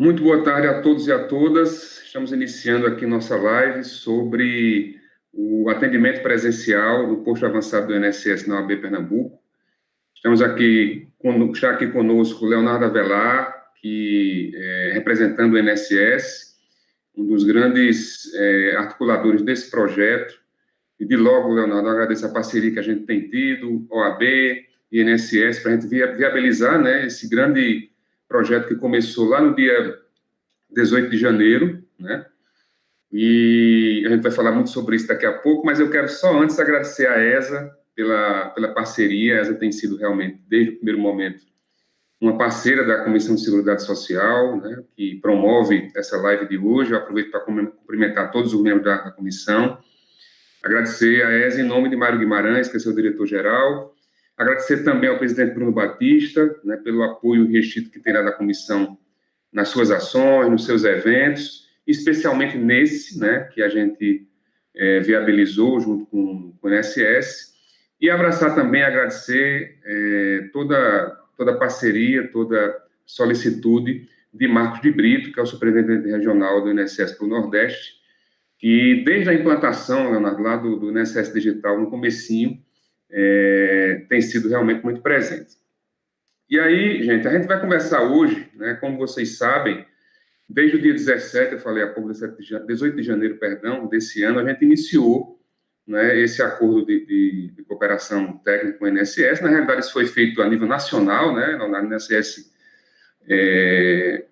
Muito boa tarde a todos e a todas. Estamos iniciando aqui nossa live sobre o atendimento presencial no posto avançado do INSS na OAB Pernambuco. Está aqui conosco o Leonardo Avelar, que representando o INSS, um dos grandes articuladores desse projeto. E de logo, Leonardo, eu agradeço a parceria que a gente tem tido, OAB e INSS, para a gente viabilizar, né, esse grande projeto que começou lá no dia 18 de janeiro, né? E a gente vai falar muito sobre isso daqui a pouco, mas eu quero só antes agradecer a ESA pela parceria. A ESA tem sido realmente, desde o primeiro momento, uma parceira da Comissão de Seguridade Social, né, que promove essa live de hoje. Eu aproveito para cumprimentar todos os membros da comissão. Agradecer a ESA em nome de Mário Guimarães, que é seu diretor-geral. Agradecer também ao presidente Bruno Batista, né, pelo apoio restrito que tem dado à comissão nas suas ações, nos seus eventos, especialmente nesse, né, que a gente viabilizou junto com o INSS. E abraçar também, agradecer toda a parceria, toda a solicitude de Marcos de Brito, que é o superintendente regional do INSS para o Nordeste, que desde a implantação, Leonardo, lá do INSS Digital, no comecinho, tem sido realmente muito presente. E aí, gente, a gente vai conversar hoje, né, como vocês sabem, desde o dia 17, eu falei há pouco, 18 de janeiro, perdão, desse ano, a gente iniciou, né, esse acordo de cooperação técnica com o INSS. Na realidade, isso foi feito a nível nacional, né, na INSS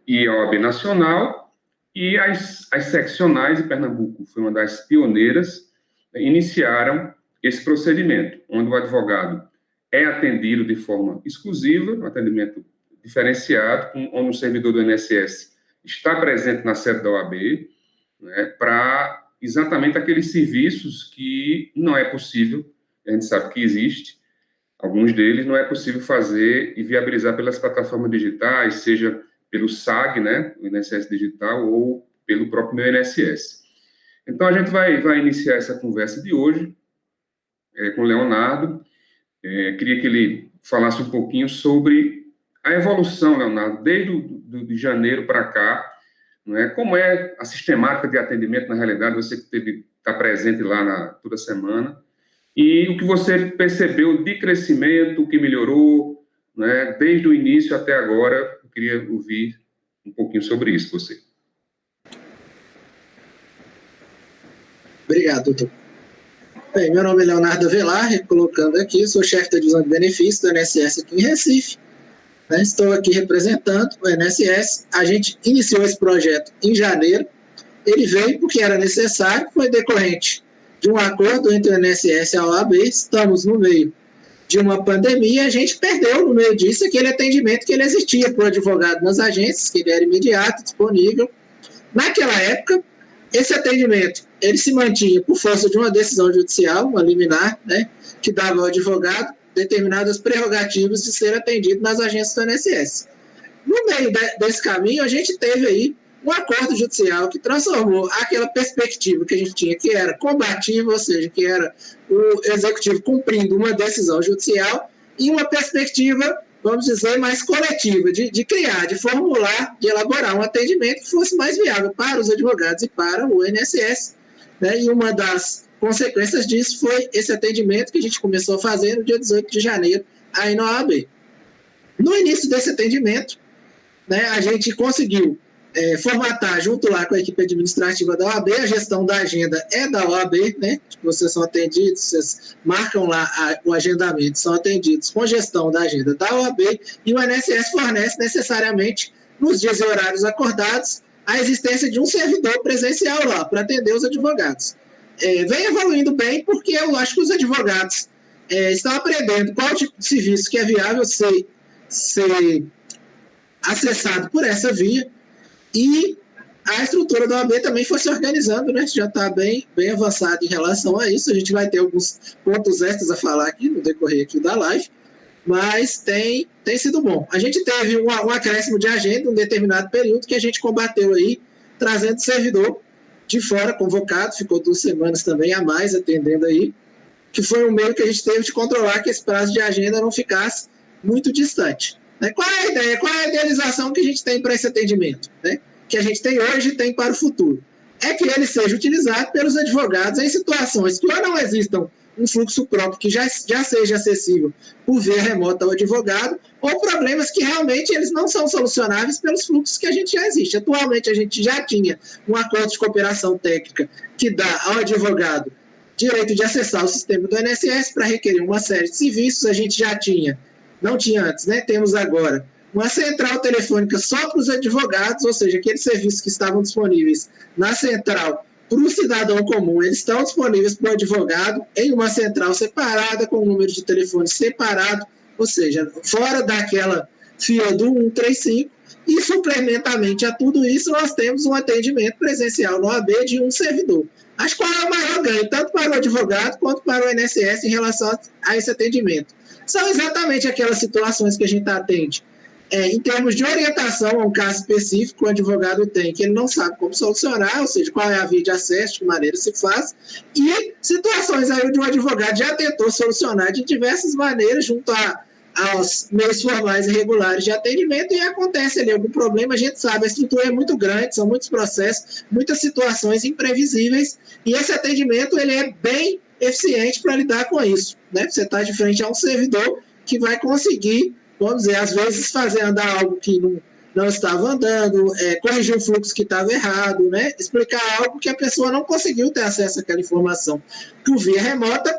e a OAB Nacional, e as seccionais de Pernambuco, foi uma das pioneiras, iniciaram esse procedimento, onde o advogado é atendido de forma exclusiva, um atendimento diferenciado, onde o servidor do INSS está presente na sede da OAB, né, para exatamente aqueles serviços que não é possível, a gente sabe que existe, alguns deles não é possível fazer e viabilizar pelas plataformas digitais, seja pelo SAG, né, o INSS Digital, ou pelo próprio meu INSS. Então, a gente vai iniciar essa conversa de hoje com o Leonardo. Queria que ele falasse um pouquinho sobre a evolução, Leonardo, desde de janeiro para cá, né? Como é a sistemática de atendimento, na realidade, você que está presente lá toda semana, e o que você percebeu de crescimento, o que melhorou, né, desde o início até agora. Eu queria ouvir um pouquinho sobre isso, você. Obrigado, doutor. Bem, meu nome é Leonardo Avelar, colocando aqui, sou chefe da divisão de benefícios do INSS aqui em Recife. Estou aqui representando o INSS. A gente iniciou esse projeto em janeiro. Ele veio porque era necessário, foi decorrente de um acordo entre o INSS e a OAB. Estamos no meio de uma pandemia, a gente perdeu no meio disso aquele atendimento que ele existia para o advogado nas agências, que ele era imediato, disponível. Naquela época, esse atendimento ele se mantinha por força de uma decisão judicial, uma liminar, né, que dava ao advogado determinadas prerrogativas de ser atendido nas agências do INSS. No meio desse caminho, a gente teve aí um acordo judicial que transformou aquela perspectiva que a gente tinha, que era combativa, ou seja, que era o executivo cumprindo uma decisão judicial, em uma perspectiva, vamos dizer, mais coletiva, de criar, de formular, de elaborar um atendimento que fosse mais viável para os advogados e para o INSS, né? E uma das consequências disso foi esse atendimento que a gente começou a fazer no dia 18 de janeiro, aí na OAB. No início desse atendimento, né, a gente conseguiu formatar, junto lá com a equipe administrativa da OAB, a gestão da agenda é da OAB, né? Vocês são atendidos, vocês marcam lá o agendamento, são atendidos com gestão da agenda da OAB, e o INSS fornece necessariamente, nos dias e horários acordados, a existência de um servidor presencial lá, para atender os advogados. Vem evoluindo bem, porque eu acho que os advogados estão aprendendo qual tipo de serviço que é viável ser acessado por essa via, e a estrutura da OAB também foi se organizando, né? Já está bem avançado em relação a isso. A gente vai ter alguns pontos extras a falar aqui no decorrer aqui da live, mas tem sido bom. A gente teve um acréscimo de agenda em um determinado período que a gente combateu aí, trazendo servidor de fora, convocado, ficou 2 semanas também a mais atendendo aí, que foi um meio que a gente teve de controlar que esse prazo de agenda não ficasse muito distante. Né? Qual é a ideia? Qual é a idealização que a gente tem para esse atendimento? Né? Que a gente tem hoje e tem para o futuro? É que ele seja utilizado pelos advogados em situações que ou não existam um fluxo próprio que já seja acessível por via remota ao advogado, ou problemas que realmente eles não são solucionáveis pelos fluxos que a gente já existe. Atualmente, a gente já tinha um acordo de cooperação técnica que dá ao advogado direito de acessar o sistema do INSS para requerer uma série de serviços. A gente já tinha, não tinha antes, né? Temos agora uma central telefônica só para os advogados, ou seja, aqueles serviços que estavam disponíveis na central para o cidadão comum, eles estão disponíveis para o advogado em uma central separada, com um número de telefone separado, ou seja, fora daquela fila do 135, e suplementamente a tudo isso, nós temos um atendimento presencial no AB de um servidor. Acho qual é o maior ganho, tanto para o advogado quanto para o INSS em relação a esse atendimento. São exatamente aquelas situações que a gente atende. Em termos de orientação a um caso específico, o advogado tem que ele não sabe como solucionar, ou seja, qual é a via de acesso, de que maneira se faz, e situações aí onde o advogado já tentou solucionar de diversas maneiras junto aos meios formais e regulares de atendimento, e acontece ali algum problema, a gente sabe, a estrutura é muito grande, são muitos processos, muitas situações imprevisíveis, e esse atendimento ele é bem eficiente para lidar com isso. Né? Você está de frente a um servidor que vai conseguir, vamos dizer, às vezes fazer andar algo que não estava andando, corrigir um fluxo que estava errado, né? Explicar algo que a pessoa não conseguiu ter acesso àquela informação por via remota,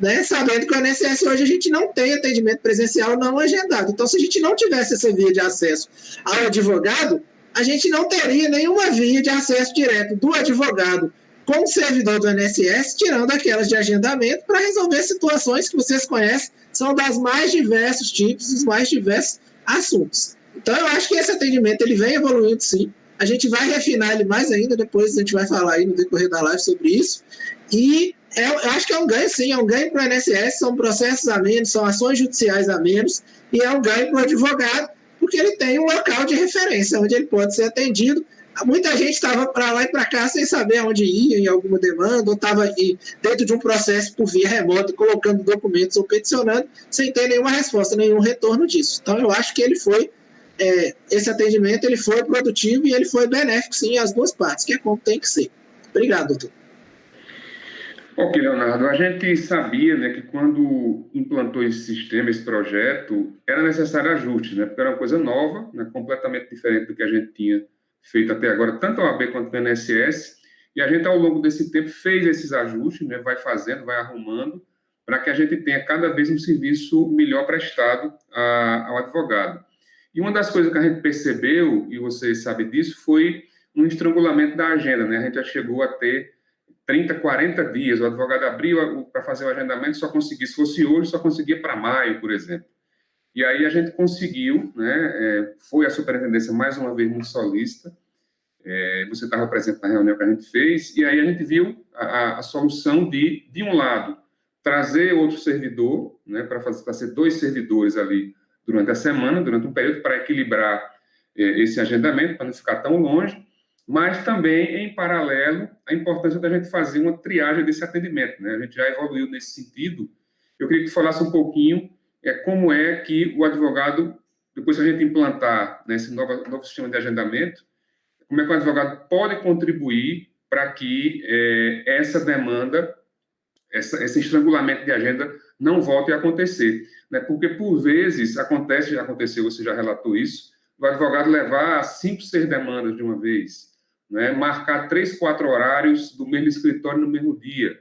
né? Sabendo que o INSS hoje a gente não tem atendimento presencial não agendado. Então, se a gente não tivesse essa via de acesso ao advogado, a gente não teria nenhuma via de acesso direto do advogado com o servidor do INSS, tirando aquelas de agendamento, para resolver situações que vocês conhecem, são das mais diversos tipos, dos mais diversos assuntos. Então, eu acho que esse atendimento ele vem evoluindo, sim. A gente vai refinar ele mais ainda, depois a gente vai falar aí no decorrer da live sobre isso. E eu acho que é um ganho, sim, é um ganho para o INSS, são processos a menos, são ações judiciais a menos, e é um ganho para o advogado, porque ele tem um local de referência, onde ele pode ser atendido. Muita gente estava para lá e para cá sem saber aonde ia em alguma demanda, ou estava dentro de um processo por via remota, colocando documentos ou peticionando, sem ter nenhuma resposta, nenhum retorno disso. Então, eu acho que ele foi, esse atendimento ele foi produtivo e ele foi benéfico, sim, às duas partes, que é como tem que ser. Obrigado, doutor. Ok, Leonardo, a gente sabia, né, que quando implantou esse sistema, esse projeto, era necessário ajustes, né, porque era uma coisa nova, né, completamente diferente do que a gente tinha feito até agora, tanto a OAB quanto o INSS, e a gente, ao longo desse tempo, fez esses ajustes, né, vai fazendo, vai arrumando, para que a gente tenha cada vez um serviço melhor prestado ao advogado. E uma das coisas que a gente percebeu, e você sabe disso, foi um estrangulamento da agenda, né, a gente já chegou a ter 30, 40 dias, o advogado abriu para fazer o agendamento, só conseguia, se fosse hoje, só conseguia para maio, por exemplo. E aí a gente conseguiu, né, foi a superintendência mais uma vez muito solícita, você estava presente na reunião que a gente fez, e aí a gente viu a solução de um lado, trazer outro servidor, né, para ser 2 servidores ali durante a semana, durante um período, para equilibrar esse agendamento, para não ficar tão longe, mas também, em paralelo, a importância da gente fazer uma triagem desse atendimento, né? A gente já evoluiu nesse sentido. Eu queria que tu falasse um pouquinho como é que o advogado, depois que a gente implantar, né, esse novo sistema de agendamento, como é que o advogado pode contribuir para que essa demanda, esse estrangulamento de agenda não volte a acontecer, né? Porque, por vezes, já aconteceu, você já relatou isso, o advogado levar 5, 6 demandas de uma vez, né, marcar 3, 4 horários do mesmo escritório no mesmo dia.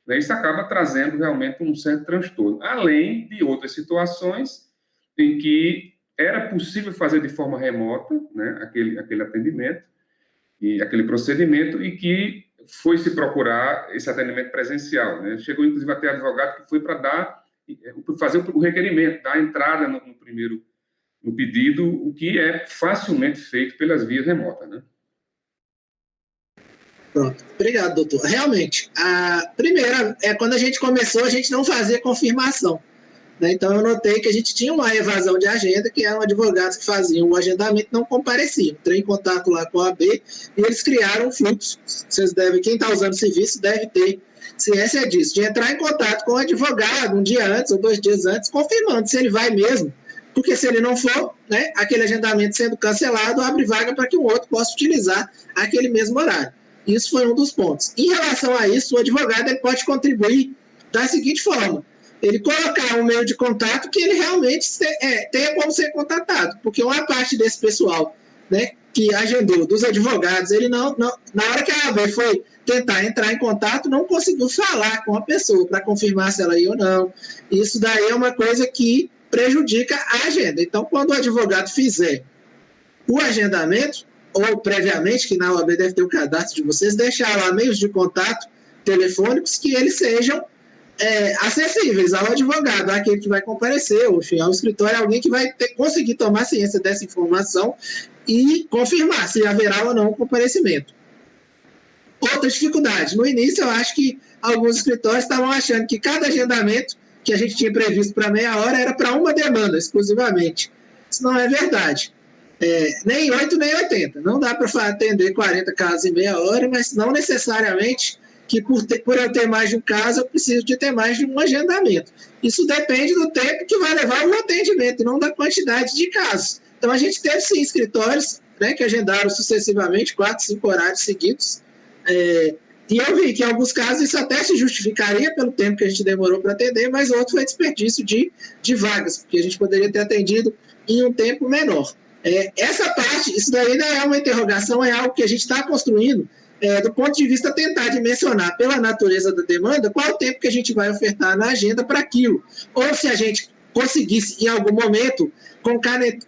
Né, isso acaba trazendo realmente um certo transtorno, além de outras situações em que era possível fazer de forma remota, né, aquele atendimento e aquele procedimento, e que foi se procurar esse atendimento presencial. Né. Chegou, inclusive, até advogado que foi para fazer o requerimento, dar a entrada no pedido, o que é facilmente feito pelas vias remotas, né? Pronto. Obrigado, doutor. Realmente, a primeira, quando a gente começou, a gente não fazia confirmação. Né? Então, eu notei que a gente tinha uma evasão de agenda, que eram advogados que faziam o agendamento e não compareciam. Entrei em contato lá com a OAB e eles criaram um fluxo. Quem está usando o serviço deve ter ciência disso, de entrar em contato com o advogado um dia antes ou 2 dias antes, confirmando se ele vai mesmo porque se ele não for, né, aquele agendamento sendo cancelado, abre vaga para que o outro possa utilizar aquele mesmo horário. Isso foi um dos pontos. Em relação a isso, o advogado ele pode contribuir da seguinte forma: ele colocar um meio de contato que ele realmente tenha como ser contatado, porque uma parte desse pessoal, né, que agendou, dos advogados, ele não, na hora que a AB foi tentar entrar em contato, não conseguiu falar com a pessoa para confirmar se ela ia ou não. Isso daí é uma coisa que prejudica a agenda. Então, quando o advogado fizer o agendamento, ou previamente, que na OAB deve ter o cadastro de vocês, deixar lá meios de contato telefônicos que eles sejam acessíveis ao advogado, àquele que vai comparecer, ou enfim, ao escritório, alguém que vai conseguir tomar ciência dessa informação e confirmar se haverá ou não o comparecimento. Outra dificuldade, no início eu acho que alguns escritórios estavam achando que cada agendamento que a gente tinha previsto para meia hora era para uma demanda exclusivamente. Isso não é verdade. Nem 8 nem 80. Não dá para atender 40 casos em meia hora, mas não necessariamente que por eu ter mais de um caso, eu preciso de ter mais de um agendamento. Isso depende do tempo que vai levar o atendimento, não da quantidade de casos. Então, a gente teve, sim, escritórios, né, que agendaram sucessivamente 4, 5 horários seguidos, e eu vi que em alguns casos isso até se justificaria pelo tempo que a gente demorou para atender, mas outro foi desperdício de vagas, porque a gente poderia ter atendido em um tempo menor. Essa parte, isso daí não é uma interrogação, é algo que a gente está construindo do ponto de vista tentar dimensionar pela natureza da demanda qual o tempo que a gente vai ofertar na agenda para aquilo. Ou se a gente conseguisse, em algum momento,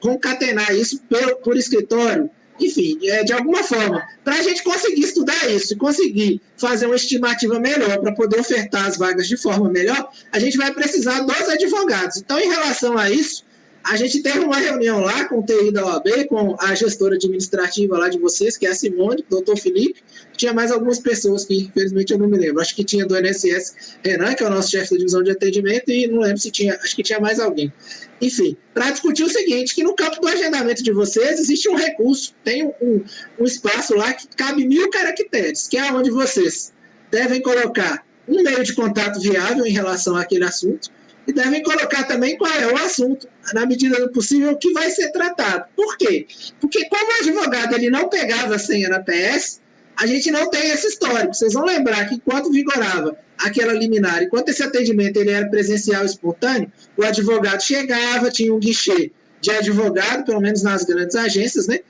concatenar isso por escritório, enfim, de alguma forma, para a gente conseguir estudar isso e conseguir fazer uma estimativa melhor para poder ofertar as vagas de forma melhor, a gente vai precisar dos advogados. Então, em relação a isso, a gente teve uma reunião lá com o TI da OAB, com a gestora administrativa lá de vocês, que é a Simone, o doutor Felipe. Tinha mais algumas pessoas que, infelizmente, eu não me lembro. Acho que tinha do INSS Renan, que é o nosso chefe da divisão de atendimento, e não lembro se tinha, acho que tinha mais alguém. Enfim, para discutir o seguinte, que no campo do agendamento de vocês existe um recurso, tem um espaço lá que cabe 1000 caracteres, que é onde vocês devem colocar um meio de contato viável em relação àquele assunto, e devem colocar também qual é o assunto, na medida do possível, que vai ser tratado. Por quê? Porque como o advogado ele não pegava a senha na PS, a gente não tem esse histórico. Vocês vão lembrar que enquanto vigorava aquela liminar, enquanto esse atendimento ele era presencial e espontâneo, o advogado chegava, tinha um guichê de advogado, pelo menos nas grandes agências, né?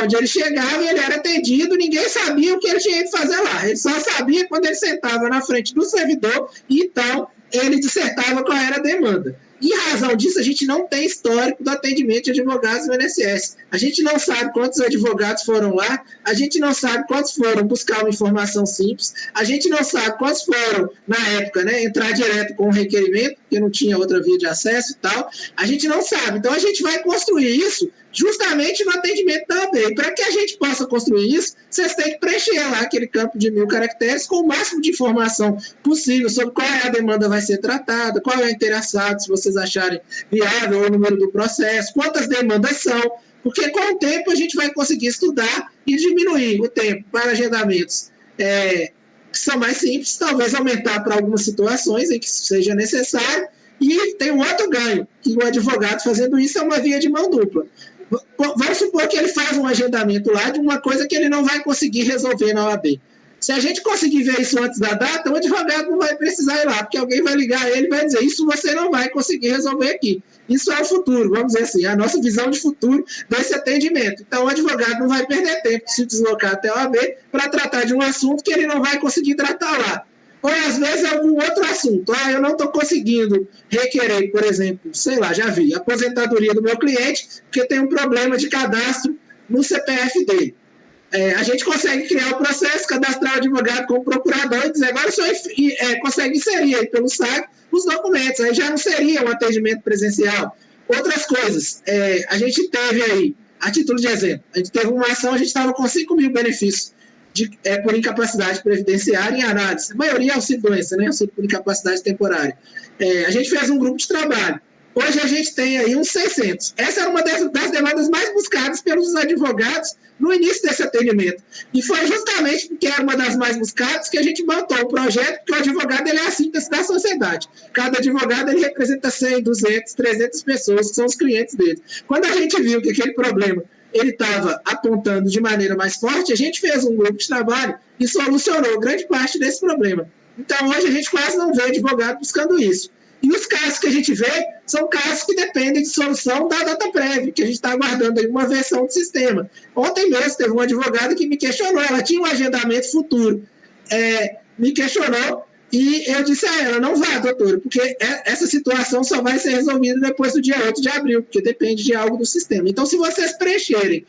Onde ele chegava e ele era atendido, ninguém sabia o que ele tinha que fazer lá. Ele só sabia quando ele sentava na frente do servidor e então ele dissertava qual era a demanda. Em razão disso, a gente não tem histórico do atendimento de advogados no INSS. A gente não sabe quantos advogados foram lá, a gente não sabe quantos foram buscar uma informação simples, a gente não sabe quantos foram, na época, né, entrar direto com o requerimento, porque não tinha outra via de acesso e tal. A gente não sabe. Então, a gente vai construir isso justamente no atendimento da OAB. E para que a gente possa construir isso, vocês têm que preencher lá aquele campo de 1000 caracteres com o máximo de informação possível sobre qual é a demanda vai ser tratada, qual é o interessado, se vocês acharem viável o número do processo, quantas demandas são, porque com o tempo a gente vai conseguir estudar e diminuir o tempo para agendamentos que são mais simples, talvez aumentar para algumas situações em que isso seja necessário, e tem um outro ganho, que o advogado fazendo isso é uma via de mão dupla. Vamos supor que ele faz um agendamento lá de uma coisa que ele não vai conseguir resolver na OAB. Se a gente conseguir ver isso antes da data, o advogado não vai precisar ir lá, porque alguém vai ligar a ele e vai dizer, isso você não vai conseguir resolver aqui. Isso é o futuro, vamos dizer assim, a nossa visão de futuro desse atendimento. Então, o advogado não vai perder tempo de se deslocar até a OAB para tratar de um assunto que ele não vai conseguir tratar lá. Ou, às vezes, algum outro assunto. Eu não estou conseguindo requerer, por exemplo, sei lá, já vi, a aposentadoria do meu cliente, porque tem um problema de cadastro no CPF dele. A gente consegue criar o processo, cadastrar o advogado como procurador e dizer, agora o senhor consegue inserir aí pelo site os documentos, aí já não seria um atendimento presencial. Outras coisas, a gente teve aí, a título de exemplo, a gente teve uma ação, a gente estava com 5.000 benefícios por incapacidade previdenciária em análise. A maioria é auxílio-doença, né? Auxílio por incapacidade temporária. A gente fez um grupo de trabalho. Hoje a gente tem aí uns 600. Essa era uma das demandas mais buscadas pelos advogados no início desse atendimento. E foi justamente porque era uma das mais buscadas que a gente montou o projeto, porque o advogado ele é a síntese da sociedade. Cada advogado ele representa 100, 200, 300 pessoas que são os clientes dele. Quando a gente viu que aquele problema ele estava apontando de maneira mais forte, a gente fez um grupo de trabalho e solucionou grande parte desse problema. Então, hoje a gente quase não vê advogado buscando isso. E os casos que a gente vê são casos que dependem de solução da DataPrev, que a gente está aguardando aí uma versão do sistema. Ontem mesmo teve uma advogada que me questionou, ela tinha um agendamento futuro, me questionou e eu disse a ela, não vá, doutora, porque essa situação só vai ser resolvida depois do dia 8 de abril, porque depende de algo do sistema. Então, se vocês preencherem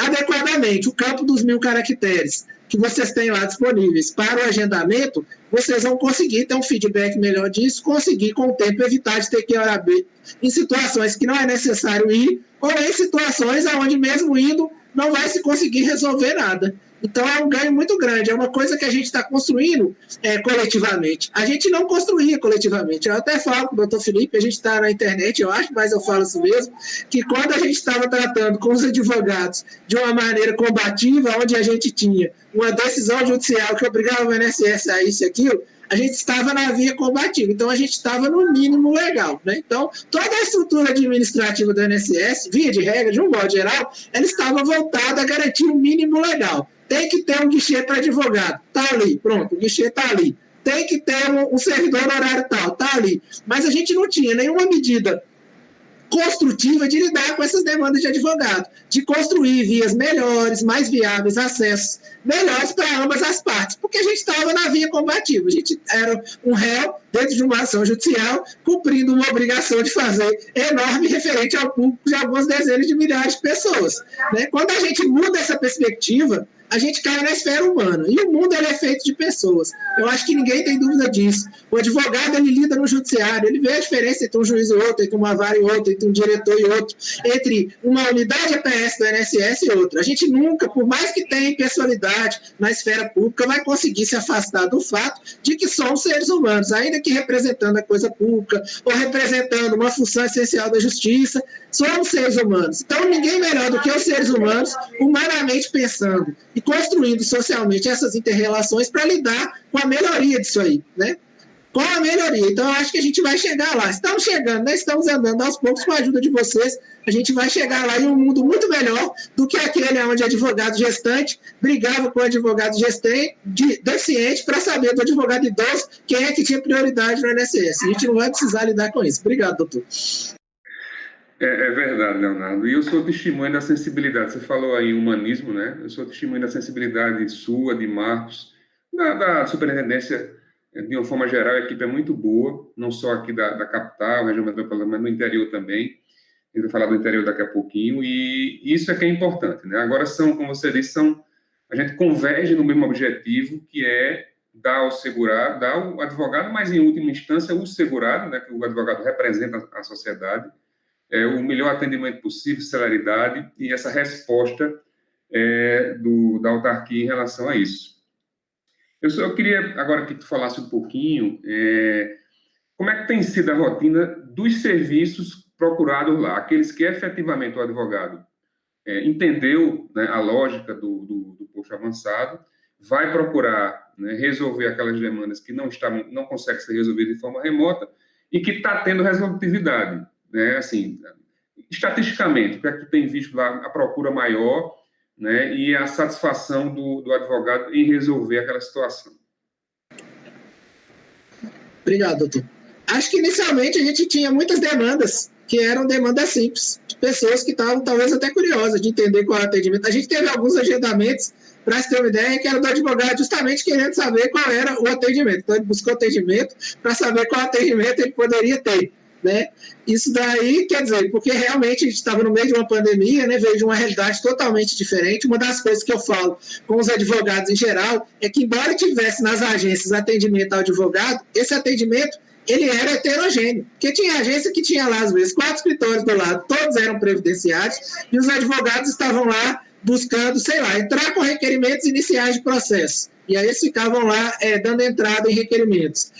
adequadamente o campo dos 1000 caracteres que vocês têm lá disponíveis para o agendamento, vocês vão conseguir ter um feedback melhor disso, conseguir com o tempo evitar de ter que ir a B em situações que não é necessário ir, ou em situações onde mesmo indo não vai se conseguir resolver nada. Então é um ganho muito grande, é uma coisa que a gente está construindo coletivamente. A gente não construía coletivamente. Eu até falo com o doutor Felipe, a gente está na internet, eu acho, mas eu falo isso mesmo, que quando a gente estava tratando com os advogados de uma maneira combativa, onde a gente tinha uma decisão judicial que obrigava o INSS a isso e aquilo, a gente estava na via combativa, então a gente estava no mínimo legal, né? Então, toda a estrutura administrativa do INSS, via de regra, de um modo geral, ela estava voltada a garantir o mínimo legal. Tem que ter um guichê para advogado, tá ali, pronto, o guichê tá ali. Tem que ter um servidor no horário tal, tá ali. Mas a gente não tinha nenhuma medida construtiva de lidar com essas demandas de advogado, de construir vias melhores, mais viáveis, acessos melhores para ambas as partes, porque a gente estava na via combativa, a gente era um réu dentro de uma ação judicial, cumprindo uma obrigação de fazer enorme referente ao público de algumas dezenas de milhares de pessoas. Né? Quando a gente muda essa perspectiva, a gente cai na esfera humana. E o mundo ele é feito de pessoas. Eu acho que ninguém tem dúvida disso. O advogado ele lida no judiciário, ele vê a diferença entre um juiz e outro, entre uma vara e outra, entre um diretor e outro, entre uma unidade EPS do INSS e outra. A gente nunca, por mais que tenha impessoalidade na esfera pública, vai conseguir se afastar do fato de que somos seres humanos, ainda que representando a coisa pública ou representando uma função essencial da justiça, somos seres humanos. Então, ninguém melhor do que os seres humanos, humanamente pensando e construindo socialmente essas inter-relações para lidar com a melhoria disso aí, né? Com a melhoria. Então, eu acho que a gente vai chegar lá. Estamos chegando, né? Estamos andando aos poucos com a ajuda de vocês. A gente vai chegar lá em um mundo muito melhor do que aquele onde advogado gestante brigava com o advogado deficiente para saber do advogado idoso quem é que tinha prioridade no INSS. A gente não vai precisar lidar com isso. Obrigado, doutor. É verdade, Leonardo. E eu sou testemunha da sensibilidade. Você falou aí humanismo, né? Eu sou testemunha da sensibilidade sua, de Marcos, da superintendência, de uma forma geral. A equipe é muito boa, não só aqui da capital, região metropolitana, mas no interior também. A gente vai falar do interior daqui a pouquinho. E isso é que é importante, né? Agora, como você disse, a gente converge no mesmo objetivo, que é dar ao advogado, mas em última instância, o segurado, né? Que o advogado representa a sociedade, o melhor atendimento possível, celeridade e essa resposta da autarquia em relação a isso. Eu queria agora que tu falasse um pouquinho como é que tem sido a rotina dos serviços procurados lá, aqueles que efetivamente o advogado entendeu, né, a lógica do posto avançado, vai procurar, né, resolver aquelas demandas que não conseguem ser resolvidas de forma remota e que está tendo resolutividade. Né, assim, estatisticamente, o que é que tem visto lá a procura maior, né, e a satisfação do advogado em resolver aquela situação? Obrigado, doutor. Acho que inicialmente a gente tinha muitas demandas que eram demandas simples, de pessoas que estavam talvez até curiosas de entender qual é o atendimento. A gente teve alguns agendamentos, para se ter uma ideia, que era do advogado justamente querendo saber qual era o atendimento. Então, ele buscou atendimento para saber qual atendimento ele poderia ter. Né? Isso daí, quer dizer, porque realmente a gente estava no meio de uma pandemia, né, veio de uma realidade totalmente diferente. Uma das coisas que eu falo com os advogados em geral é que, embora tivesse nas agências atendimento ao advogado, esse atendimento ele era heterogêneo, porque tinha agência que tinha lá, às vezes, 4 escritórios do lado, todos eram previdenciários, e os advogados estavam lá buscando, sei lá, entrar com requerimentos iniciais de processo. E aí eles ficavam lá dando entrada em requerimentos.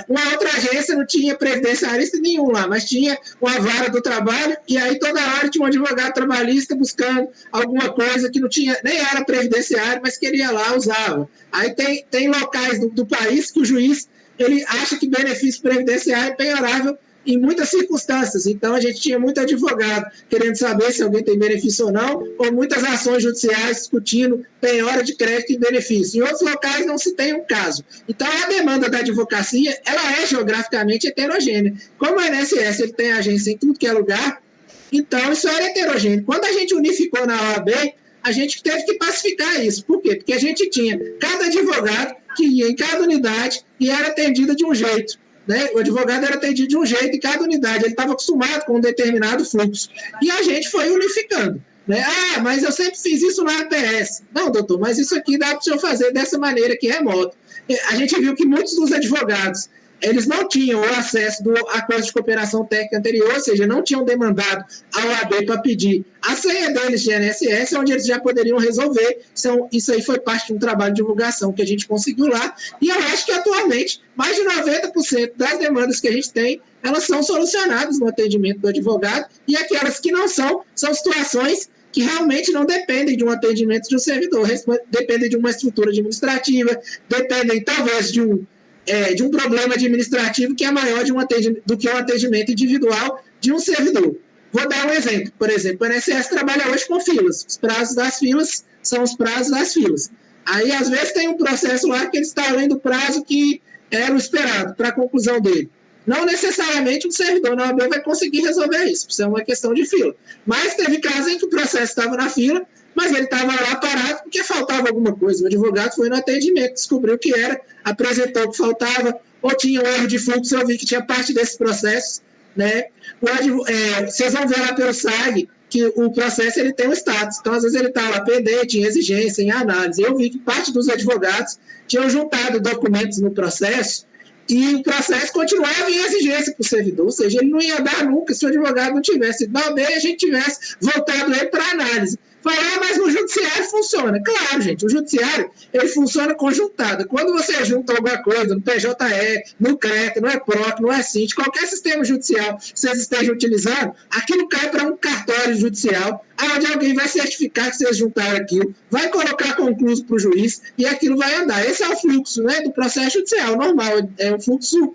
Uma outra agência não tinha previdenciarista nenhum lá, mas tinha uma vara do trabalho, e aí toda hora tinha um advogado trabalhista buscando alguma coisa que não tinha, nem era previdenciário, mas queria lá, usava. Aí tem locais do país que o juiz ele acha que benefício previdenciário é penhorável em muitas circunstâncias. Então, a gente tinha muito advogado querendo saber se alguém tem benefício ou não, ou muitas ações judiciais discutindo penhora de crédito em benefício. Em outros locais não se tem um caso. Então, a demanda da advocacia, ela é geograficamente heterogênea. Como o INSS ele tem agência em tudo que é lugar, então isso era heterogêneo. Quando a gente unificou na OAB, a gente teve que pacificar isso. Por quê? Porque a gente tinha cada advogado que ia em cada unidade e era atendido de um jeito. Né? O advogado era atendido de um jeito em cada unidade, ele estava acostumado com um determinado fluxo. E a gente foi unificando. Né? Mas eu sempre fiz isso na APS. Não, doutor, mas isso aqui dá para o senhor fazer dessa maneira aqui remoto. A gente viu que muitos dos advogados eles não tinham o acesso do acordo de cooperação técnica anterior, ou seja, não tinham demandado a OAB para pedir a senha deles de INSS, onde eles já poderiam resolver. Isso aí foi parte de um trabalho de divulgação que a gente conseguiu lá, e eu acho que atualmente mais de 90% das demandas que a gente tem, elas são solucionadas no atendimento do advogado, e aquelas que não são situações que realmente não dependem de um atendimento de um servidor, dependem de uma estrutura administrativa, dependem talvez de um problema administrativo que é maior do que um atendimento individual de um servidor. Vou dar um exemplo. Por exemplo, o INSS trabalha hoje com filas. Os prazos das filas são os prazos das filas. Aí, às vezes, tem um processo lá que ele está além do prazo que era o esperado para a conclusão dele. Não necessariamente um servidor na OAB vai conseguir resolver isso. Isso é uma questão de fila. Mas teve casos em que o processo estava na fila, mas ele estava lá parado porque faltava alguma coisa. O advogado foi no atendimento, descobriu o que era, apresentou que faltava, ou tinha um erro de fluxo, eu vi que tinha parte desse processo. Né? Vocês vão ver lá pelo SAG que o processo ele tem um status. Então, às vezes, ele está lá pendente, em exigência, em análise. Eu vi que parte dos advogados tinham juntado documentos no processo e o processo continuava em exigência para o servidor, ou seja, ele não ia dar nunca se o advogado não tivesse ido na OAB e a gente tivesse voltado ele para análise. Falar, mas no judiciário funciona. Claro, gente, o judiciário ele funciona conjuntado. Quando você junta alguma coisa no PJE, no CRETA, no EPROC, no ESINT, qualquer sistema judicial que vocês estejam utilizando, aquilo cai para um cartório judicial, onde alguém vai certificar que vocês juntaram aquilo, vai colocar concluso para o juiz e aquilo vai andar. Esse é o fluxo, né, do processo judicial normal, é um fluxo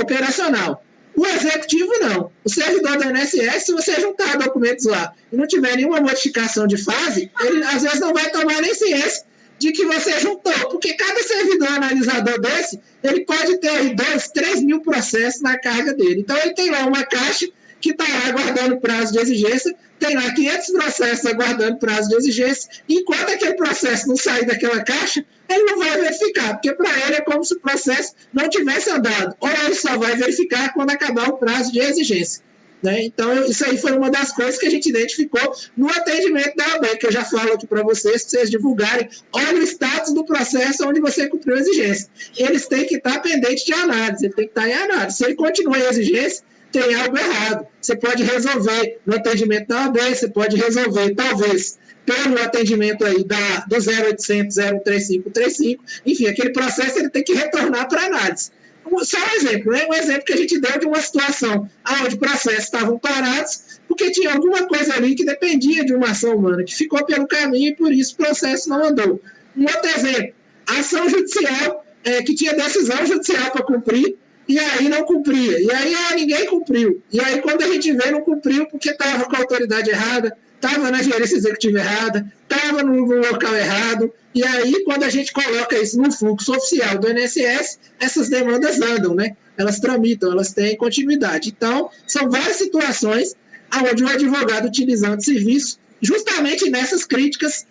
operacional. O executivo, não. O servidor do INSS, se você juntar documentos lá e não tiver nenhuma modificação de fase, ele às vezes não vai tomar nem ciência de que você juntou, porque cada servidor analisador desse, ele pode ter aí 2, 3 mil processos na carga dele. Então, ele tem lá uma caixa que está lá aguardando prazo de exigência, tem lá 500 processos aguardando prazo de exigência, e enquanto aquele processo não sair daquela caixa, ele não vai verificar, porque para ele é como se o processo não tivesse andado, ou ele só vai verificar quando acabar o prazo de exigência. Né? Então, isso aí foi uma das coisas que a gente identificou no atendimento da OAB, que eu já falo aqui para vocês divulgarem, olha o status do processo onde você cumpriu a exigência. Eles têm que estar pendentes de análise, ele tem que estar em análise. Se ele continua em exigência, tem algo errado. Você pode resolver no atendimento da OAB, você pode resolver, talvez, pelo atendimento aí do 0800 035 35, enfim, aquele processo ele tem que retornar para análise. Só um exemplo, né? Um exemplo que a gente deu de uma situação onde processos estavam parados porque tinha alguma coisa ali que dependia de uma ação humana, que ficou pelo caminho e por isso o processo não andou. Um outro exemplo, ação judicial, que tinha decisão judicial para cumprir, e aí não cumpria. E aí ninguém cumpriu. E aí quando a gente vê, não cumpriu porque estava com a autoridade errada, estava na gerência executiva errada, estava no local errado, e aí quando a gente coloca isso no fluxo oficial do INSS, essas demandas andam, né? Elas tramitam, elas têm continuidade. Então, são várias situações onde o advogado utilizando serviço, justamente nessas críticas,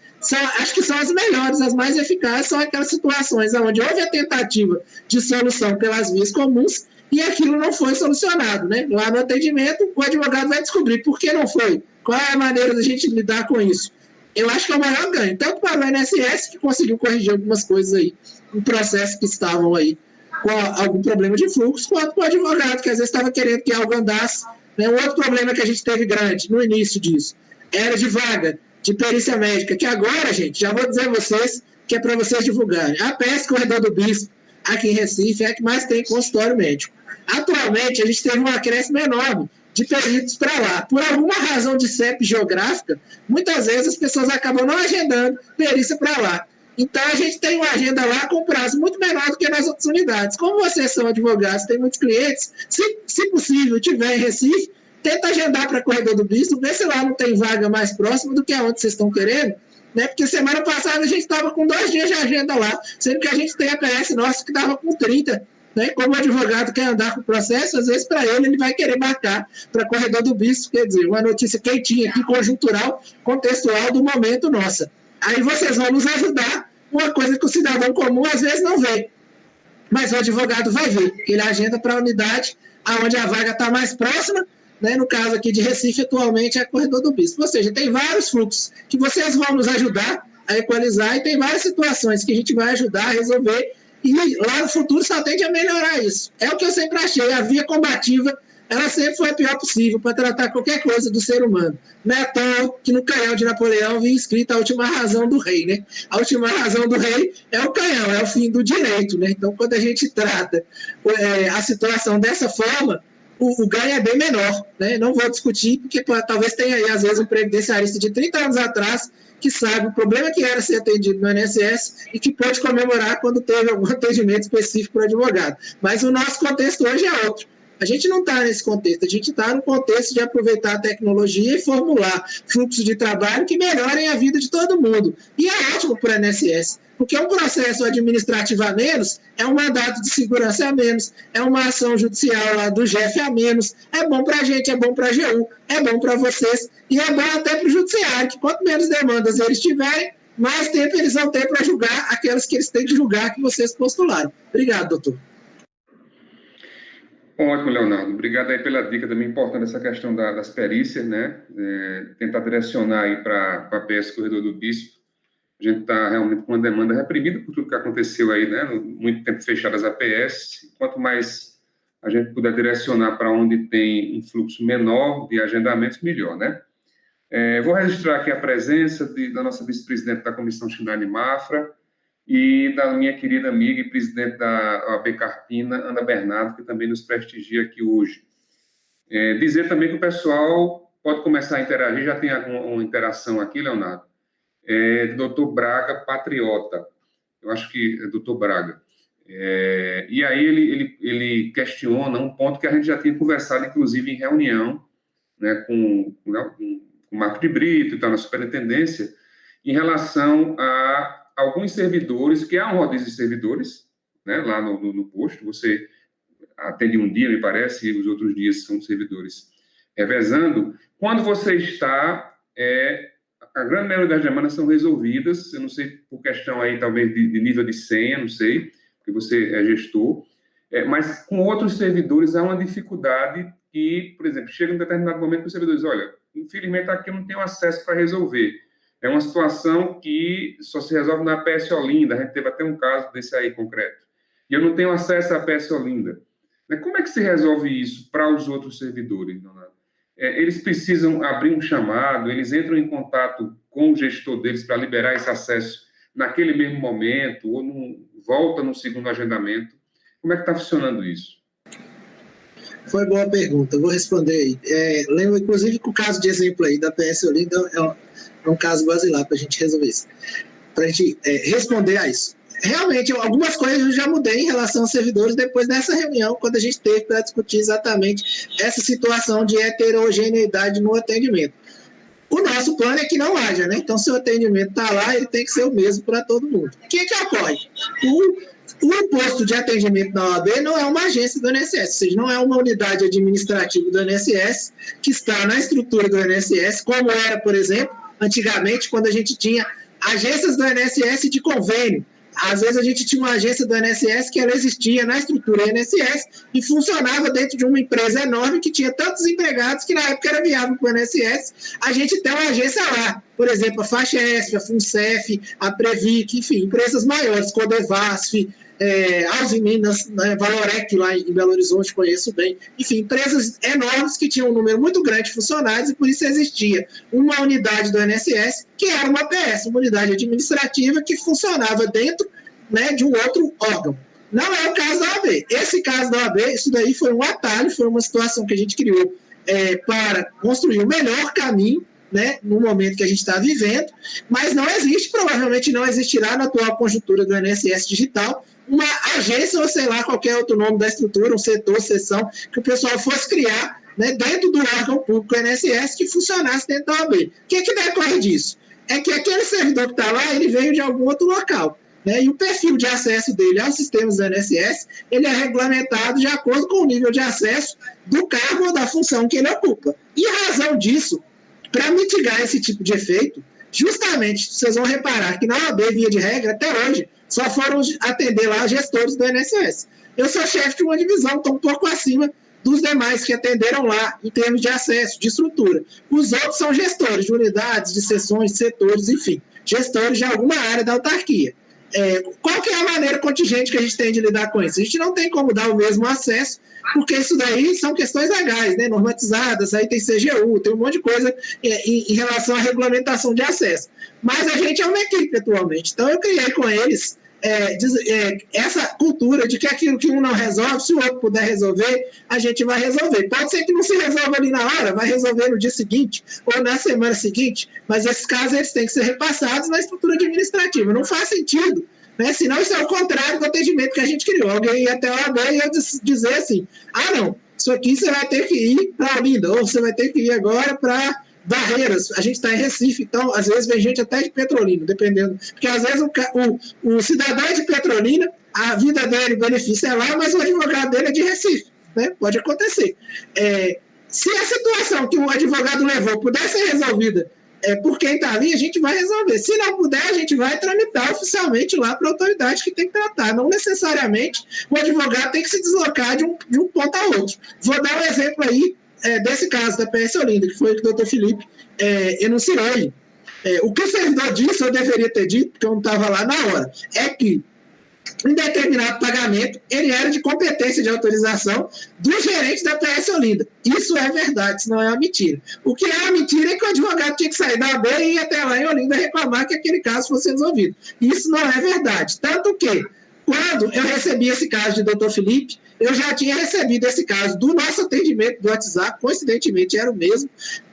acho que são as melhores, as mais eficazes, são aquelas situações onde houve a tentativa de solução pelas vias comuns e aquilo não foi solucionado, né? Lá no atendimento, o advogado vai descobrir por que não foi, qual é a maneira da gente lidar com isso. Eu acho que é o maior ganho, tanto para o INSS, que conseguiu corrigir algumas coisas aí, em processos que estavam aí com algum problema de fluxo, quanto para o advogado, que às vezes estava querendo que algo andasse. Né? Um outro problema que a gente teve grande no início disso era de vaga. de perícia médica, que agora, gente, já vou dizer a vocês, que é para vocês divulgarem. A APS Corredor do Bispo, aqui em Recife, é a que mais tem consultório médico. Atualmente, a gente teve um acréscimo enorme de peritos para lá. Por alguma razão de CEP geográfica, muitas vezes as pessoas acabam não agendando perícia para lá. Então, a gente tem uma agenda lá com prazo muito menor do que nas outras unidades. Como vocês são advogados, tem muitos clientes, se possível, tiver em Recife, tenta agendar para Corredor do Bispo, vê se lá não tem vaga mais próxima do que aonde vocês estão querendo, né? Porque semana passada a gente estava com 2 dias de agenda lá, sendo que a gente tem a PS nossa que estava com 30. Né? Como o advogado quer andar com o processo, às vezes para ele vai querer marcar para Corredor do Bispo, quer dizer, uma notícia quentinha aqui, conjuntural, contextual do momento nossa. Aí vocês vão nos ajudar, uma coisa que o cidadão comum às vezes não vê, mas o advogado vai ver, porque ele agenda para a unidade onde a vaga está mais próxima, né? No caso aqui de Recife, atualmente é Corredor do Bispo. Ou seja, tem vários fluxos que vocês vão nos ajudar a equalizar e tem várias situações que a gente vai ajudar a resolver e lá no futuro só tende a melhorar isso. É o que eu sempre achei, a via combativa, ela sempre foi a pior possível para tratar qualquer coisa do ser humano. Não é à toa que no canhão de Napoleão vinha escrita a última razão do rei, né? A última razão do rei é o canhão, é o fim do direito, né? Então, quando a gente trata a situação dessa forma, o ganho é bem menor, né? Não vou discutir, porque talvez tenha aí, às vezes, um previdenciarista de 30 anos atrás que sabe o problema que era ser atendido no INSS e que pode comemorar quando teve algum atendimento específico para o advogado. Mas o nosso contexto hoje é outro. A gente não está nesse contexto, a gente está no contexto de aproveitar a tecnologia e formular fluxos de trabalho que melhorem a vida de todo mundo. E é ótimo para o INSS, porque um processo administrativo a menos é um mandato de segurança a menos, é uma ação judicial lá do GEF a menos, é bom para a gente, é bom para a AGU, é bom para vocês e é bom até para o judiciário, que quanto menos demandas eles tiverem, mais tempo eles vão ter para julgar aquelas que eles têm que julgar que vocês postularam. Obrigado, doutor. Ótimo, Leonardo. Obrigado aí pela dica também importante essa questão das perícias, né? Tentar direcionar aí para a PS Corredor do Bispo. A gente está realmente com uma demanda reprimida por tudo que aconteceu aí, né? Muito tempo fechadas as APS. Quanto mais a gente puder direcionar para onde tem um fluxo menor de agendamentos, melhor, né? Vou registrar aqui a presença da nossa vice-presidente da Comissão Xinani Mafra e da minha querida amiga e presidente da OAB Carpina, Ana Bernardo, que também nos prestigia aqui hoje. Dizer também que o pessoal pode começar a interagir, já tem alguma interação aqui, Leonardo, Dr. Braga Patriota, eu acho que é Dr. Braga. E aí ele questiona um ponto que a gente já tinha conversado, inclusive, em reunião, né, com o Marco de Brito e tal, na superintendência, em relação a alguns servidores, que há um rodízio de servidores, né, lá no posto, você atende um dia, me parece, e os outros dias são servidores revezando. Quando você está, a grande maioria das demandas são resolvidas, eu não sei, por questão aí, talvez, de nível de senha, não sei, porque você é gestor, mas com outros servidores há uma dificuldade que, por exemplo, chega um determinado momento que os servidores, olha, infelizmente aqui eu não tenho acesso para resolver. É uma situação que só se resolve na PS Olinda. A gente teve até um caso desse aí concreto. E eu não tenho acesso à PS Olinda. Como é que se resolve isso para os outros servidores, Leonardo? Eles precisam abrir um chamado, eles entram em contato com o gestor deles para liberar esse acesso naquele mesmo momento, ou volta no segundo agendamento. Como é que está funcionando isso? Foi boa pergunta, vou responder aí. Lembro, inclusive, que o caso de exemplo aí da PS Olinda é um caso basilar para a gente resolver isso, para a gente responder a isso. Realmente, algumas coisas eu já mudei em relação aos servidores depois dessa reunião, quando a gente teve para discutir exatamente essa situação de heterogeneidade no atendimento. O nosso plano é que não haja, né? Então, se o atendimento está lá, ele tem que ser o mesmo para todo mundo. O que ocorre? O posto de atendimento da OAB não é uma agência do INSS, ou seja, não é uma unidade administrativa do INSS que está na estrutura do INSS, como era, por exemplo, antigamente, quando a gente tinha agências do INSS de convênio. Às vezes a gente tinha uma agência do INSS que ela existia na estrutura do INSS e funcionava dentro de uma empresa enorme que tinha tantos empregados que na época era viável para o INSS a gente ter uma agência lá. Por exemplo, a FACHESP, a FUNCEF, a Previc, enfim, empresas maiores, Codevasf, Alves Minas, né, Valorec lá em Belo Horizonte, conheço bem. Enfim, empresas enormes que tinham um número muito grande de funcionários e por isso existia uma unidade do INSS que era uma APS, uma unidade administrativa que funcionava dentro, né, de um outro órgão. Não é o caso da OAB. Esse caso da OAB, isso daí foi um atalho, foi uma situação que a gente criou para construir o melhor caminho, né, no momento que a gente está vivendo, mas não existe, provavelmente não existirá na atual conjuntura do INSS digital, uma agência ou sei lá, qualquer outro nome da estrutura, um setor, seção, que o pessoal fosse criar, né, dentro do órgão público INSS que funcionasse dentro da OAB. O que decorre disso? É que aquele servidor que está lá, ele veio de algum outro local. Né, e o perfil de acesso dele aos sistemas do INSS, ele é regulamentado de acordo com o nível de acesso do cargo ou da função que ele ocupa. E a razão disso, para mitigar esse tipo de efeito, justamente, vocês vão reparar que na OAB, via de regra, até hoje, só foram atender lá gestores do INSS. Eu sou chefe de uma divisão, estou um pouco acima dos demais que atenderam lá, em termos de acesso, de estrutura. Os outros são gestores de unidades, de seções, de setores, enfim, gestores de alguma área da autarquia. Qual que é a maneira contingente que a gente tem de lidar com isso? A gente não tem como dar o mesmo acesso, porque isso daí são questões legais, né, normatizadas, aí tem CGU, tem um monte de coisa em relação à regulamentação de acesso. Mas a gente é uma equipe atualmente, então eu criei com eles essa cultura de que aquilo que um não resolve, se o outro puder resolver, a gente vai resolver. Pode ser que não se resolva ali na hora, vai resolver no dia seguinte ou na semana seguinte, mas esses casos eles têm que ser repassados na estrutura administrativa. Não faz sentido, né? Senão isso é o contrário do atendimento que a gente criou. Alguém ia até lá e ia dizer assim, não, isso aqui você vai ter que ir para Olinda, ou você vai ter que ir agora para Barreiras. A gente está em Recife, então às vezes vem gente até de Petrolina, dependendo, porque às vezes o cidadão é de Petrolina, a vida dele, o benefício é lá, mas o advogado dele é de Recife, né? Pode acontecer. Se a situação que o advogado levou puder ser resolvida por quem está ali, a gente vai resolver. Se não puder, a gente vai tramitar oficialmente lá para a autoridade que tem que tratar. Não necessariamente o advogado tem que se deslocar de um ponto a outro. Vou dar um exemplo aí desse caso da PS Olinda, que foi o que o doutor Felipe enunciou aí. O que o servidor disse, eu deveria ter dito, porque eu não estava lá na hora, é que um determinado pagamento, ele era de competência de autorização do gerente da PS Olinda. Isso é verdade, isso não é uma mentira. O que é uma mentira é que o advogado tinha que sair da AB e ir até lá em Olinda reclamar que aquele caso fosse resolvido. Isso não é verdade. Tanto que, quando eu recebi esse caso de doutor Felipe, eu já tinha recebido esse caso do nosso atendimento do WhatsApp, coincidentemente era o mesmo.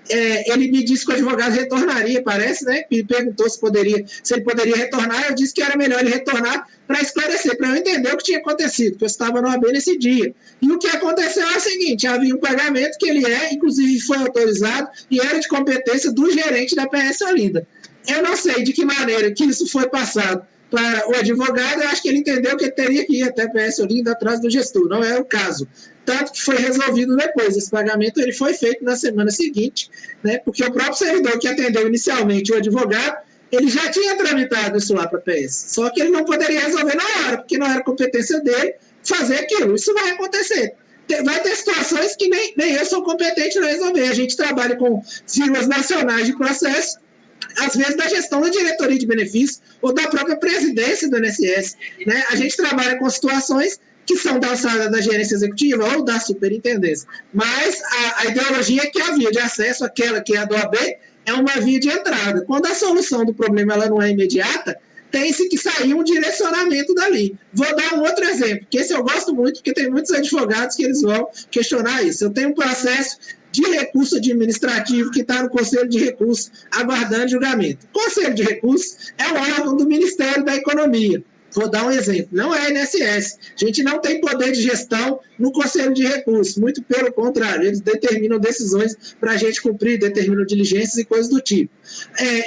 Ele me disse que o advogado retornaria, parece, né? Me perguntou se ele poderia retornar. Eu disse que era melhor ele retornar para esclarecer, para eu entender o que tinha acontecido, porque eu estava no AB nesse dia. E o que aconteceu é o seguinte: havia um pagamento que ele inclusive foi autorizado e era de competência do gerente da PS Olinda. Eu não sei de que maneira que isso foi passado para o advogado, eu acho que ele entendeu que ele teria que ir até a PS Olinda atrás do gestor, não é o caso. Tanto que foi resolvido depois. Esse pagamento ele foi feito na semana seguinte, né, porque o próprio servidor que atendeu inicialmente o advogado, ele já tinha tramitado isso lá para a PS, só que ele não poderia resolver na hora, porque não era competência dele fazer aquilo. Isso vai acontecer. Vai ter situações que nem eu sou competente para resolver. A gente trabalha com siglas nacionais de processo, às vezes da gestão da diretoria de benefícios ou da própria presidência do INSS. Né? A gente trabalha com situações que são da alçada da gerência executiva ou da superintendência. Mas a ideologia é que a via de acesso, aquela que é a do AB, é uma via de entrada. Quando a solução do problema ela não é imediata, tem-se que sair um direcionamento dali. Vou dar um outro exemplo, que esse eu gosto muito, porque tem muitos advogados que eles vão questionar isso. Eu tenho um processo de recurso administrativo que está no Conselho de Recursos aguardando julgamento. O Conselho de Recursos é um órgão do Ministério da Economia. Vou dar um exemplo, não é INSS. A gente não tem poder de gestão no Conselho de Recursos, muito pelo contrário, eles determinam decisões para a gente cumprir, determinam diligências e coisas do tipo.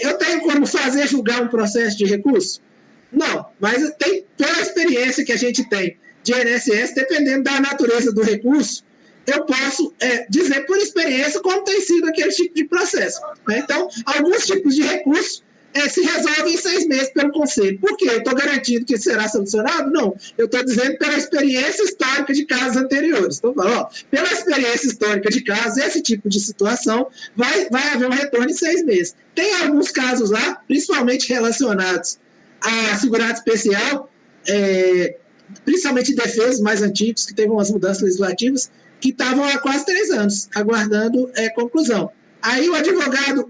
Eu tenho como julgar um processo de recurso? Não, mas pela experiência que a gente tem de INSS, dependendo da natureza do recurso, eu posso dizer por experiência como tem sido aquele tipo de processo. Né? Então, alguns tipos de recursos se resolvem em 6 meses pelo Conselho. Por quê? Eu estou garantindo que será solucionado? Não. Eu estou dizendo pela experiência histórica de casos anteriores. Estou falando, pela experiência histórica de casos, esse tipo de situação vai haver um retorno em 6 meses. Tem alguns casos lá, principalmente relacionados à Seguridade Especial, principalmente defesas mais antigos, que teve umas mudanças legislativas, que estavam há quase 3 anos, aguardando conclusão. Aí o advogado,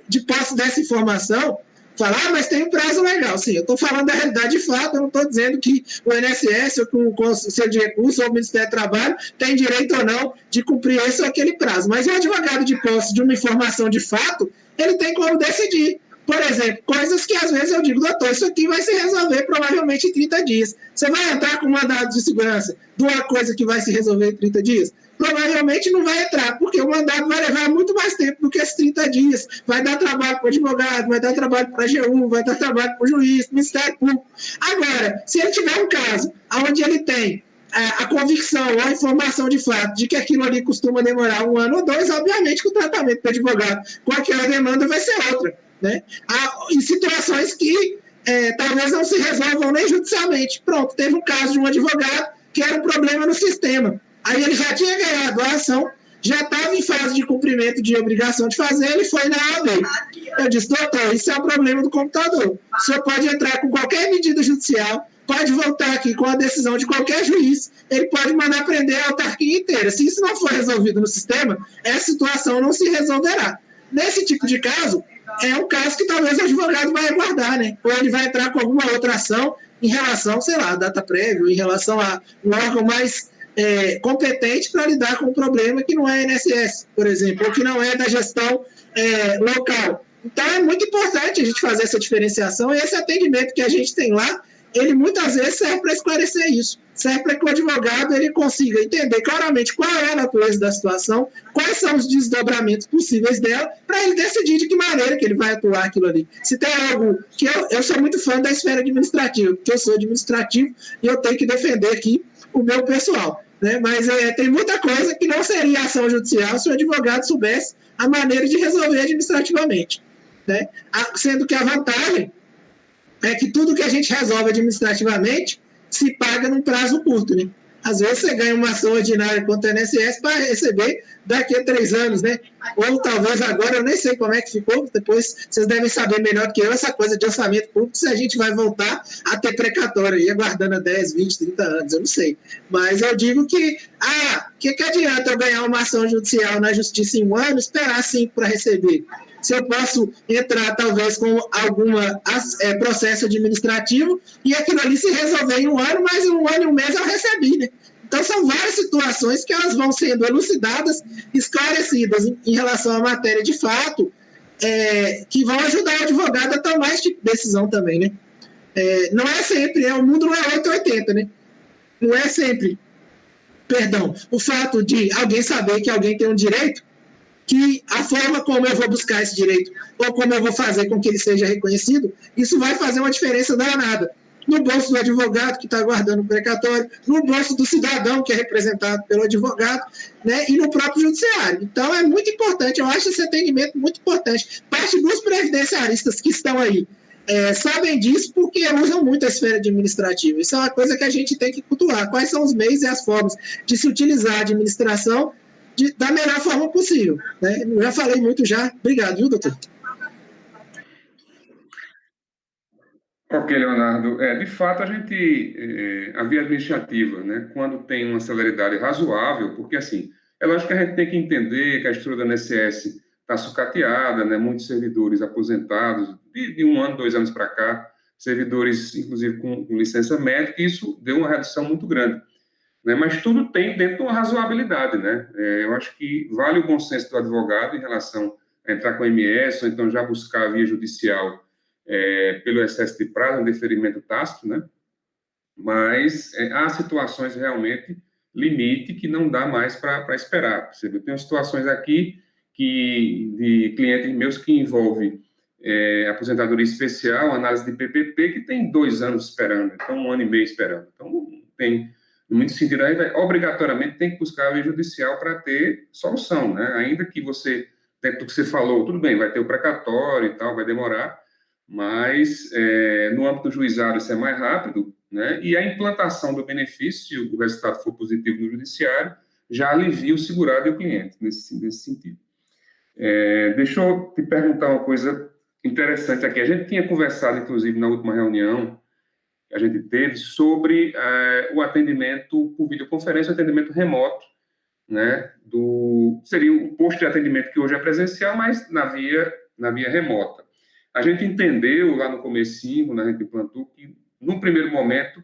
de posse dessa informação, fala, mas tem um prazo legal. Sim, eu estou falando da realidade de fato, eu não estou dizendo que o INSS, ou que o Conselho de Recursos, ou o Ministério do Trabalho, tem direito ou não de cumprir esse ou aquele prazo. Mas o advogado de posse de uma informação de fato, ele tem como decidir. Por exemplo, coisas que às vezes eu digo, doutor, isso aqui vai se resolver provavelmente em 30 dias. Você vai entrar com mandado de segurança de uma coisa que vai se resolver em 30 dias? Provavelmente não vai entrar, porque o mandado vai levar muito mais tempo do que esses 30 dias. Vai dar trabalho para o advogado, vai dar trabalho para a AGU, vai dar trabalho para o juiz, para o Ministério Público. Agora, se ele tiver um caso onde ele tem a convicção ou a informação de fato de que aquilo ali costuma demorar 1 ano ou 2, obviamente que o tratamento do advogado com aquela demanda vai ser outra. Né? Em situações que talvez não se resolvam nem judicialmente. Pronto, teve um caso de um advogado que era um problema no sistema. Aí ele já tinha ganhado a ação, já estava em fase de cumprimento de obrigação de fazer, ele foi na OAB. Eu disse, doutor, isso é um problema do computador. O senhor pode entrar com qualquer medida judicial, pode voltar aqui com a decisão de qualquer juiz, ele pode mandar prender a autarquia inteira. Se isso não for resolvido no sistema, essa situação não se resolverá. Nesse tipo de caso, é um caso que talvez o advogado vai aguardar, né? Ou ele vai entrar com alguma outra ação em relação, sei lá, a data prévia, em relação a um órgão mais competente para lidar com um problema que não é INSS, por exemplo, ou que não é da gestão local. Então, é muito importante a gente fazer essa diferenciação, e esse atendimento que a gente tem lá, ele muitas vezes serve para esclarecer isso, serve para que o advogado ele consiga entender claramente qual é a natureza da situação, quais são os desdobramentos possíveis dela, para ele decidir de que maneira que ele vai atuar aquilo ali. Se tem algo que eu sou muito fã da esfera administrativa, porque eu sou administrativo e eu tenho que defender aqui o meu pessoal. Né? Mas tem muita coisa que não seria ação judicial se o advogado soubesse a maneira de resolver administrativamente. Né? Sendo que a vantagem é que tudo que a gente resolve administrativamente se paga num prazo curto. Né? Às vezes você ganha uma ação ordinária contra a INSS para receber daqui a 3 anos, né? Ou talvez agora, eu nem sei como é que ficou, depois vocês devem saber melhor do que eu essa coisa de orçamento público, se a gente vai voltar a ter precatório aí, aguardando a 10, 20, 30 anos, eu não sei. Mas eu digo que, que adianta eu ganhar uma ação judicial na justiça em 1 ano, esperar 5 para receber? Se eu posso entrar, talvez, com algum processo administrativo e aquilo ali se resolver em 1 ano, mas em 1 ano e 1 mês eu recebi, né? Então, são várias situações que elas vão sendo elucidadas, esclarecidas em relação à matéria de fato, que vão ajudar o advogado a tomar esse tipo de decisão também, né? Não é sempre, o mundo não é 880, né? Não é sempre, o fato de alguém saber que alguém tem um direito, que a forma como eu vou buscar esse direito, ou como eu vou fazer com que ele seja reconhecido, isso vai fazer uma diferença danada. No bolso do advogado que está aguardando o precatório, no bolso do cidadão que é representado pelo advogado, né, e no próprio judiciário. Então, é muito importante, eu acho esse atendimento muito importante. Parte dos previdenciaristas que estão aí sabem disso porque usam muito a esfera administrativa. Isso é uma coisa que a gente tem que cultuar. Quais são os meios e as formas de se utilizar a administração da melhor forma possível. Né? Eu já falei muito já. Obrigado, viu, doutor? Ok, Leonardo. De fato, a via administrativa, né, quando tem uma celeridade razoável, porque, assim, é lógico que a gente tem que entender que a estrutura da INSS está sucateada, né, muitos servidores aposentados, de 1 ano, 2 anos para cá, servidores, inclusive, com licença médica, e isso deu uma redução muito grande. Né, mas tudo tem dentro de uma razoabilidade, né? Eu acho que vale o bom senso do advogado em relação a entrar com a MS, ou então já buscar a via judicial pelo excesso de prazo, um deferimento tácito, né? Mas há situações realmente limite que não dá mais para esperar. Eu tenho situações aqui de clientes meus que envolve aposentadoria especial, análise de PPP, que tem 2 anos esperando, então 1 ano e meio esperando. Então, não tem... No muito sentido, aí obrigatoriamente tem que buscar a via judicial para ter solução, né? Ainda que você, dentro do que você falou, tudo bem, vai ter o precatório e tal, vai demorar, mas no âmbito do juizado isso é mais rápido, né? E a implantação do benefício, se o resultado for positivo no judiciário, já alivia o segurado e o cliente, nesse sentido. Deixa eu te perguntar uma coisa interessante aqui. A gente tinha conversado, inclusive, na última reunião, que a gente teve sobre o atendimento por videoconferência, o atendimento remoto, né, seria o posto de atendimento que hoje é presencial, mas na via remota. A gente entendeu lá no comecinho, quando a gente implantou, que, num primeiro momento,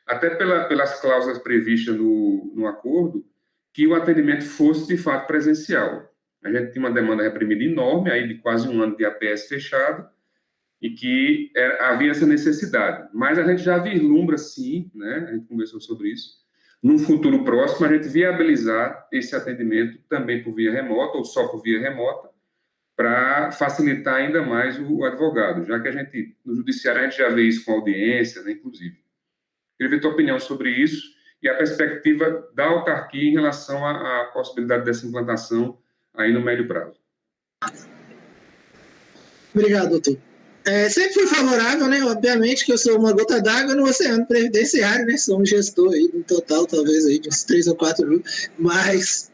até pelas cláusulas previstas no acordo, que o atendimento fosse, de fato, presencial. A gente tinha uma demanda reprimida enorme, aí de quase um ano de APS fechado, e que havia essa necessidade. Mas a gente já vislumbra, sim, né, a gente conversou sobre isso, num futuro próximo, a gente viabilizar esse atendimento também por via remota, ou só por via remota, para facilitar ainda mais o advogado, já que no judiciário, a gente já vê isso com audiência, né, inclusive. Queria ver tua opinião sobre isso e a perspectiva da autarquia em relação à possibilidade dessa implantação aí no médio prazo. Obrigado, doutor. Sempre fui favorável, né? Obviamente que eu sou uma gota d'água no oceano previdenciário, né? Sou um gestor aí, no total, talvez, aí, de uns 3 ou 4 mil, mas,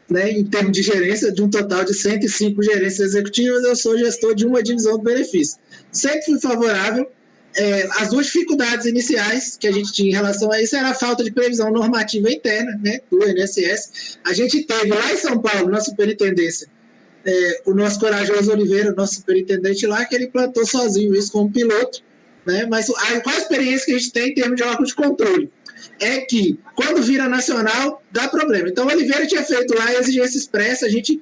né, em termos de gerência, de um total de 105 gerências executivas, eu sou gestor de uma divisão do benefício. Sempre fui favorável. As duas dificuldades iniciais que a gente tinha em relação a isso era a falta de previsão normativa interna, né, do INSS. A gente teve lá em São Paulo, na superintendência, o nosso Corajoso Oliveira, nosso superintendente lá, que ele implantou sozinho isso como piloto, né, mas qual a experiência que a gente tem em termos de órgão de controle? É que, quando vira nacional, dá problema. Então, o Oliveira tinha feito lá a exigência expressa, a gente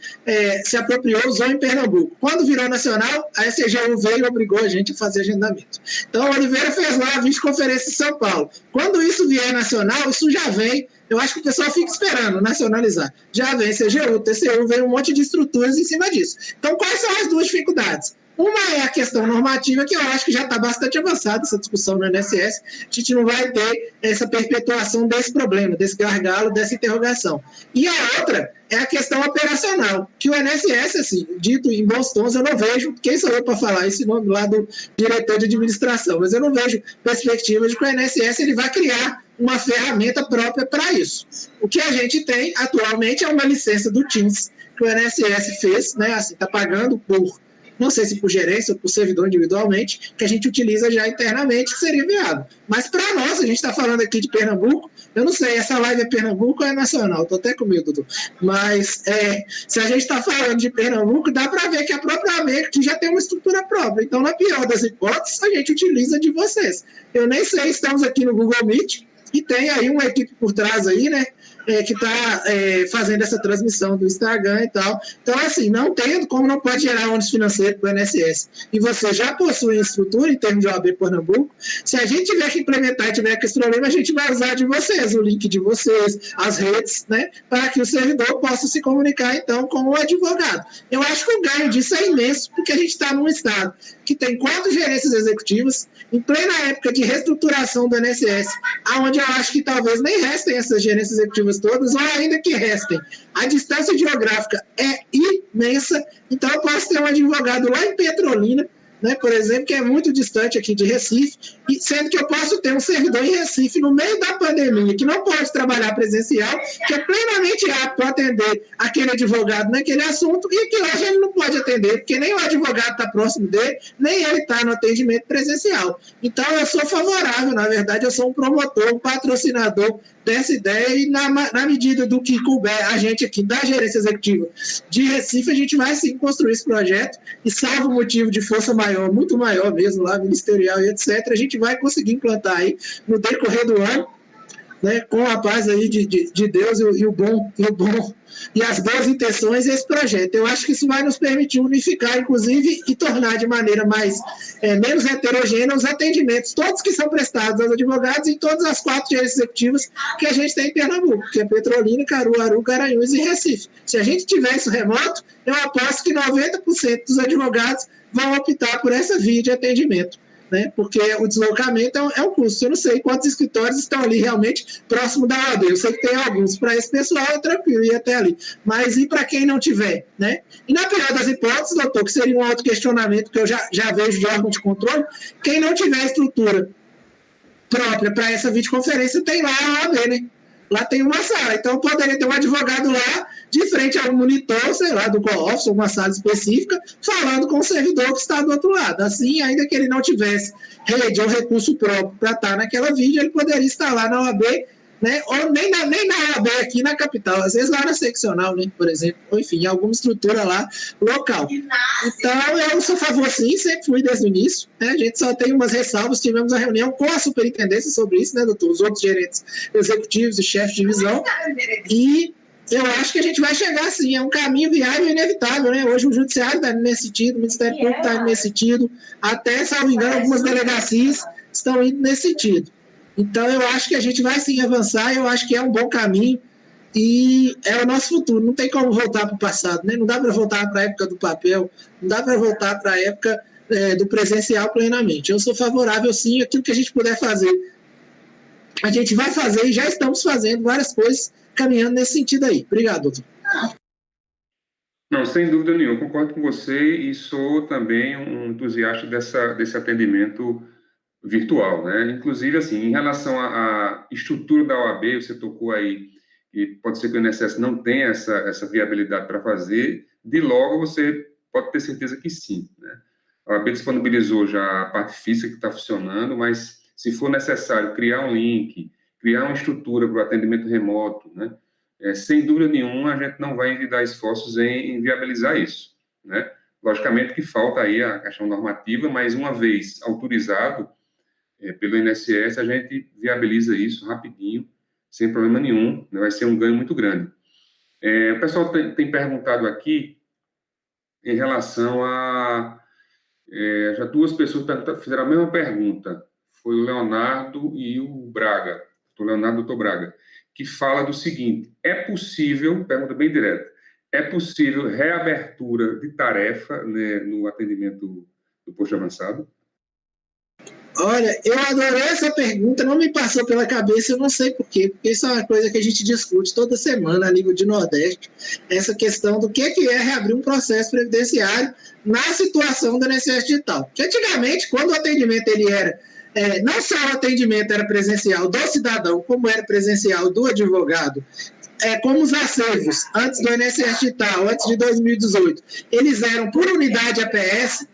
se apropriou, usou em Pernambuco. Quando virou nacional, a SCGU veio e obrigou a gente a fazer agendamento. Então, o Oliveira fez lá a videoconferência em São Paulo. Quando isso vier nacional, isso já vem, eu acho que o pessoal fica esperando nacionalizar. Já vem CGU, TCU, vem um monte de estruturas em cima disso. Então, quais são as duas dificuldades? Uma é a questão normativa, que eu acho que já está bastante avançada essa discussão no INSS. A gente não vai ter essa perpetuação desse problema, desse gargalo, dessa interrogação. E a outra é a questão operacional, que o INSS, assim, dito em bons tons, eu não vejo, quem sou eu para falar esse nome lá do diretor de administração, mas eu não vejo perspectiva de que o INSS ele vai criar uma ferramenta própria para isso. O que a gente tem atualmente é uma licença do TINS, que o INSS fez, né, assim, está pagando por, não sei se por gerência ou por servidor individualmente, que a gente utiliza já internamente, que seria viável. Mas para nós, a gente está falando aqui de Pernambuco, eu não sei, essa live é Pernambuco ou é nacional? Estou até com medo, Dudu. Mas se a gente está falando de Pernambuco, dá para ver que a própria América já tem uma estrutura própria. Então, na pior das hipóteses, a gente utiliza de vocês. Eu nem sei, estamos aqui no Google Meet, e tem aí uma equipe por trás aí, né, que está fazendo essa transmissão do Instagram e tal. Então, assim, não tendo como não pode gerar ônus financeiro para o INSS. E você já possui estrutura em termos de OAB Pernambuco, se a gente tiver que implementar e tiver com esse problema, a gente vai usar de vocês, o link de vocês, as redes, né, para que o servidor possa se comunicar, então, com o advogado. Eu acho que o ganho disso é imenso, porque a gente está num estado que tem 4 gerências executivas, em plena época de reestruturação do INSS, onde eu acho que talvez nem restem essas gerências executivas todas, ou ainda que restem. A distância geográfica é imensa, então eu posso ter um advogado lá em Petrolina, né, por exemplo, que é muito distante aqui de Recife, e sendo que eu posso ter um servidor em Recife no meio da pandemia, que não pode trabalhar presencial, que é plenamente apto a atender aquele advogado naquele assunto, e que hoje ele não pode atender, porque nem o advogado está próximo dele, nem ele está no atendimento presencial. Então, eu sou favorável, na verdade, eu sou um promotor, um patrocinador dessa ideia, e na medida do que couber a gente aqui da gerência executiva de Recife, a gente vai sim construir esse projeto, e salvo o motivo de força maior, muito maior mesmo, lá ministerial e etc., a gente vai conseguir implantar aí no decorrer do ano, né, com a paz aí de Deus e as boas intenções esse projeto. Eu acho que isso vai nos permitir unificar, inclusive, e tornar de maneira menos heterogênea os atendimentos, todos que são prestados aos advogados em todas as 4 gerências executivas que a gente tem em Pernambuco, que é Petrolina, Caruaru, Garanhuns e Recife. Se a gente tiver isso remoto, eu aposto que 90% dos advogados vão optar por essa via de atendimento, né? Porque o deslocamento é um custo. Eu não sei quantos escritórios estão ali realmente próximo da OAB. Eu sei que tem alguns. Para esse pessoal é tranquilo ir até ali. Mas e para quem não tiver, né? E na pior das hipóteses, doutor, que seria um autoquestionamento que eu já vejo de órgão de controle, quem não tiver estrutura própria para essa videoconferência tem lá a OAB, né? lá tem uma sala. Então, poderia ter um advogado lá, de frente ao monitor, sei lá, do co-office, ou uma sala específica, falando com o servidor que está do outro lado. Assim, ainda que ele não tivesse rede ou recurso próprio para estar naquela vídeo, ele poderia estar lá na OAB, né? Ou nem na OAB aqui na capital, às vezes lá na seccional, né? Por exemplo, ou enfim, em alguma estrutura lá local. Então, eu sou a favor, sim, sempre fui desde o início, né? A gente só tem umas ressalvas, tivemos uma reunião com a superintendência sobre isso, né, doutor? Os outros gerentes executivos e chefes de divisão, e eu acho que a gente vai chegar, sim, é um caminho viável e inevitável, né? Hoje o judiciário está nesse sentido, o Ministério Público está nesse sentido, até, salvo engano, algumas delegacias estão indo nesse sentido. Então, eu acho que a gente vai, sim, avançar, eu acho que é um bom caminho e é o nosso futuro. Não tem como voltar para o passado, né? Não dá para voltar para a época do papel, não dá para voltar para a época do presencial plenamente. Eu sou favorável, sim, aquilo que a gente puder fazer. A gente vai fazer e já estamos fazendo várias coisas caminhando nesse sentido aí. Obrigado, doutor. Não, sem dúvida nenhuma, concordo com você e sou também um entusiasta desse atendimento virtual, né? Inclusive, assim, em relação à estrutura da OAB, você tocou aí, e pode ser que o INSS não tenha essa viabilidade para fazer, de logo você pode ter certeza que sim, né? A OAB disponibilizou já a parte física que está funcionando, mas se for necessário criar um link, criar uma estrutura para o atendimento remoto, né? Sem dúvida nenhuma, a gente não vai dar esforços em viabilizar isso, né? Logicamente que falta aí a questão normativa, mas uma vez autorizado pelo INSS, a gente viabiliza isso rapidinho, sem problema nenhum, né? Vai ser um ganho muito grande. O pessoal tem perguntado aqui em relação a... já duas pessoas fizeram a mesma pergunta, foi o Leonardo e o Braga, o Leonardo e o doutor Braga, que fala do seguinte: é possível, pergunta bem direta, é possível reabertura de tarefa, né, no atendimento do posto avançado? Olha, eu adorei essa pergunta, não me passou pela cabeça, eu não sei por quê, porque isso é uma coisa que a gente discute toda semana a nível de Nordeste, essa questão do que é reabrir um processo previdenciário na situação do INSS digital. Porque antigamente, quando o atendimento ele era, não só o atendimento era presencial do cidadão, como era presencial do advogado, como os acervos, antes do INSS digital, antes de 2018, eles eram por unidade APS,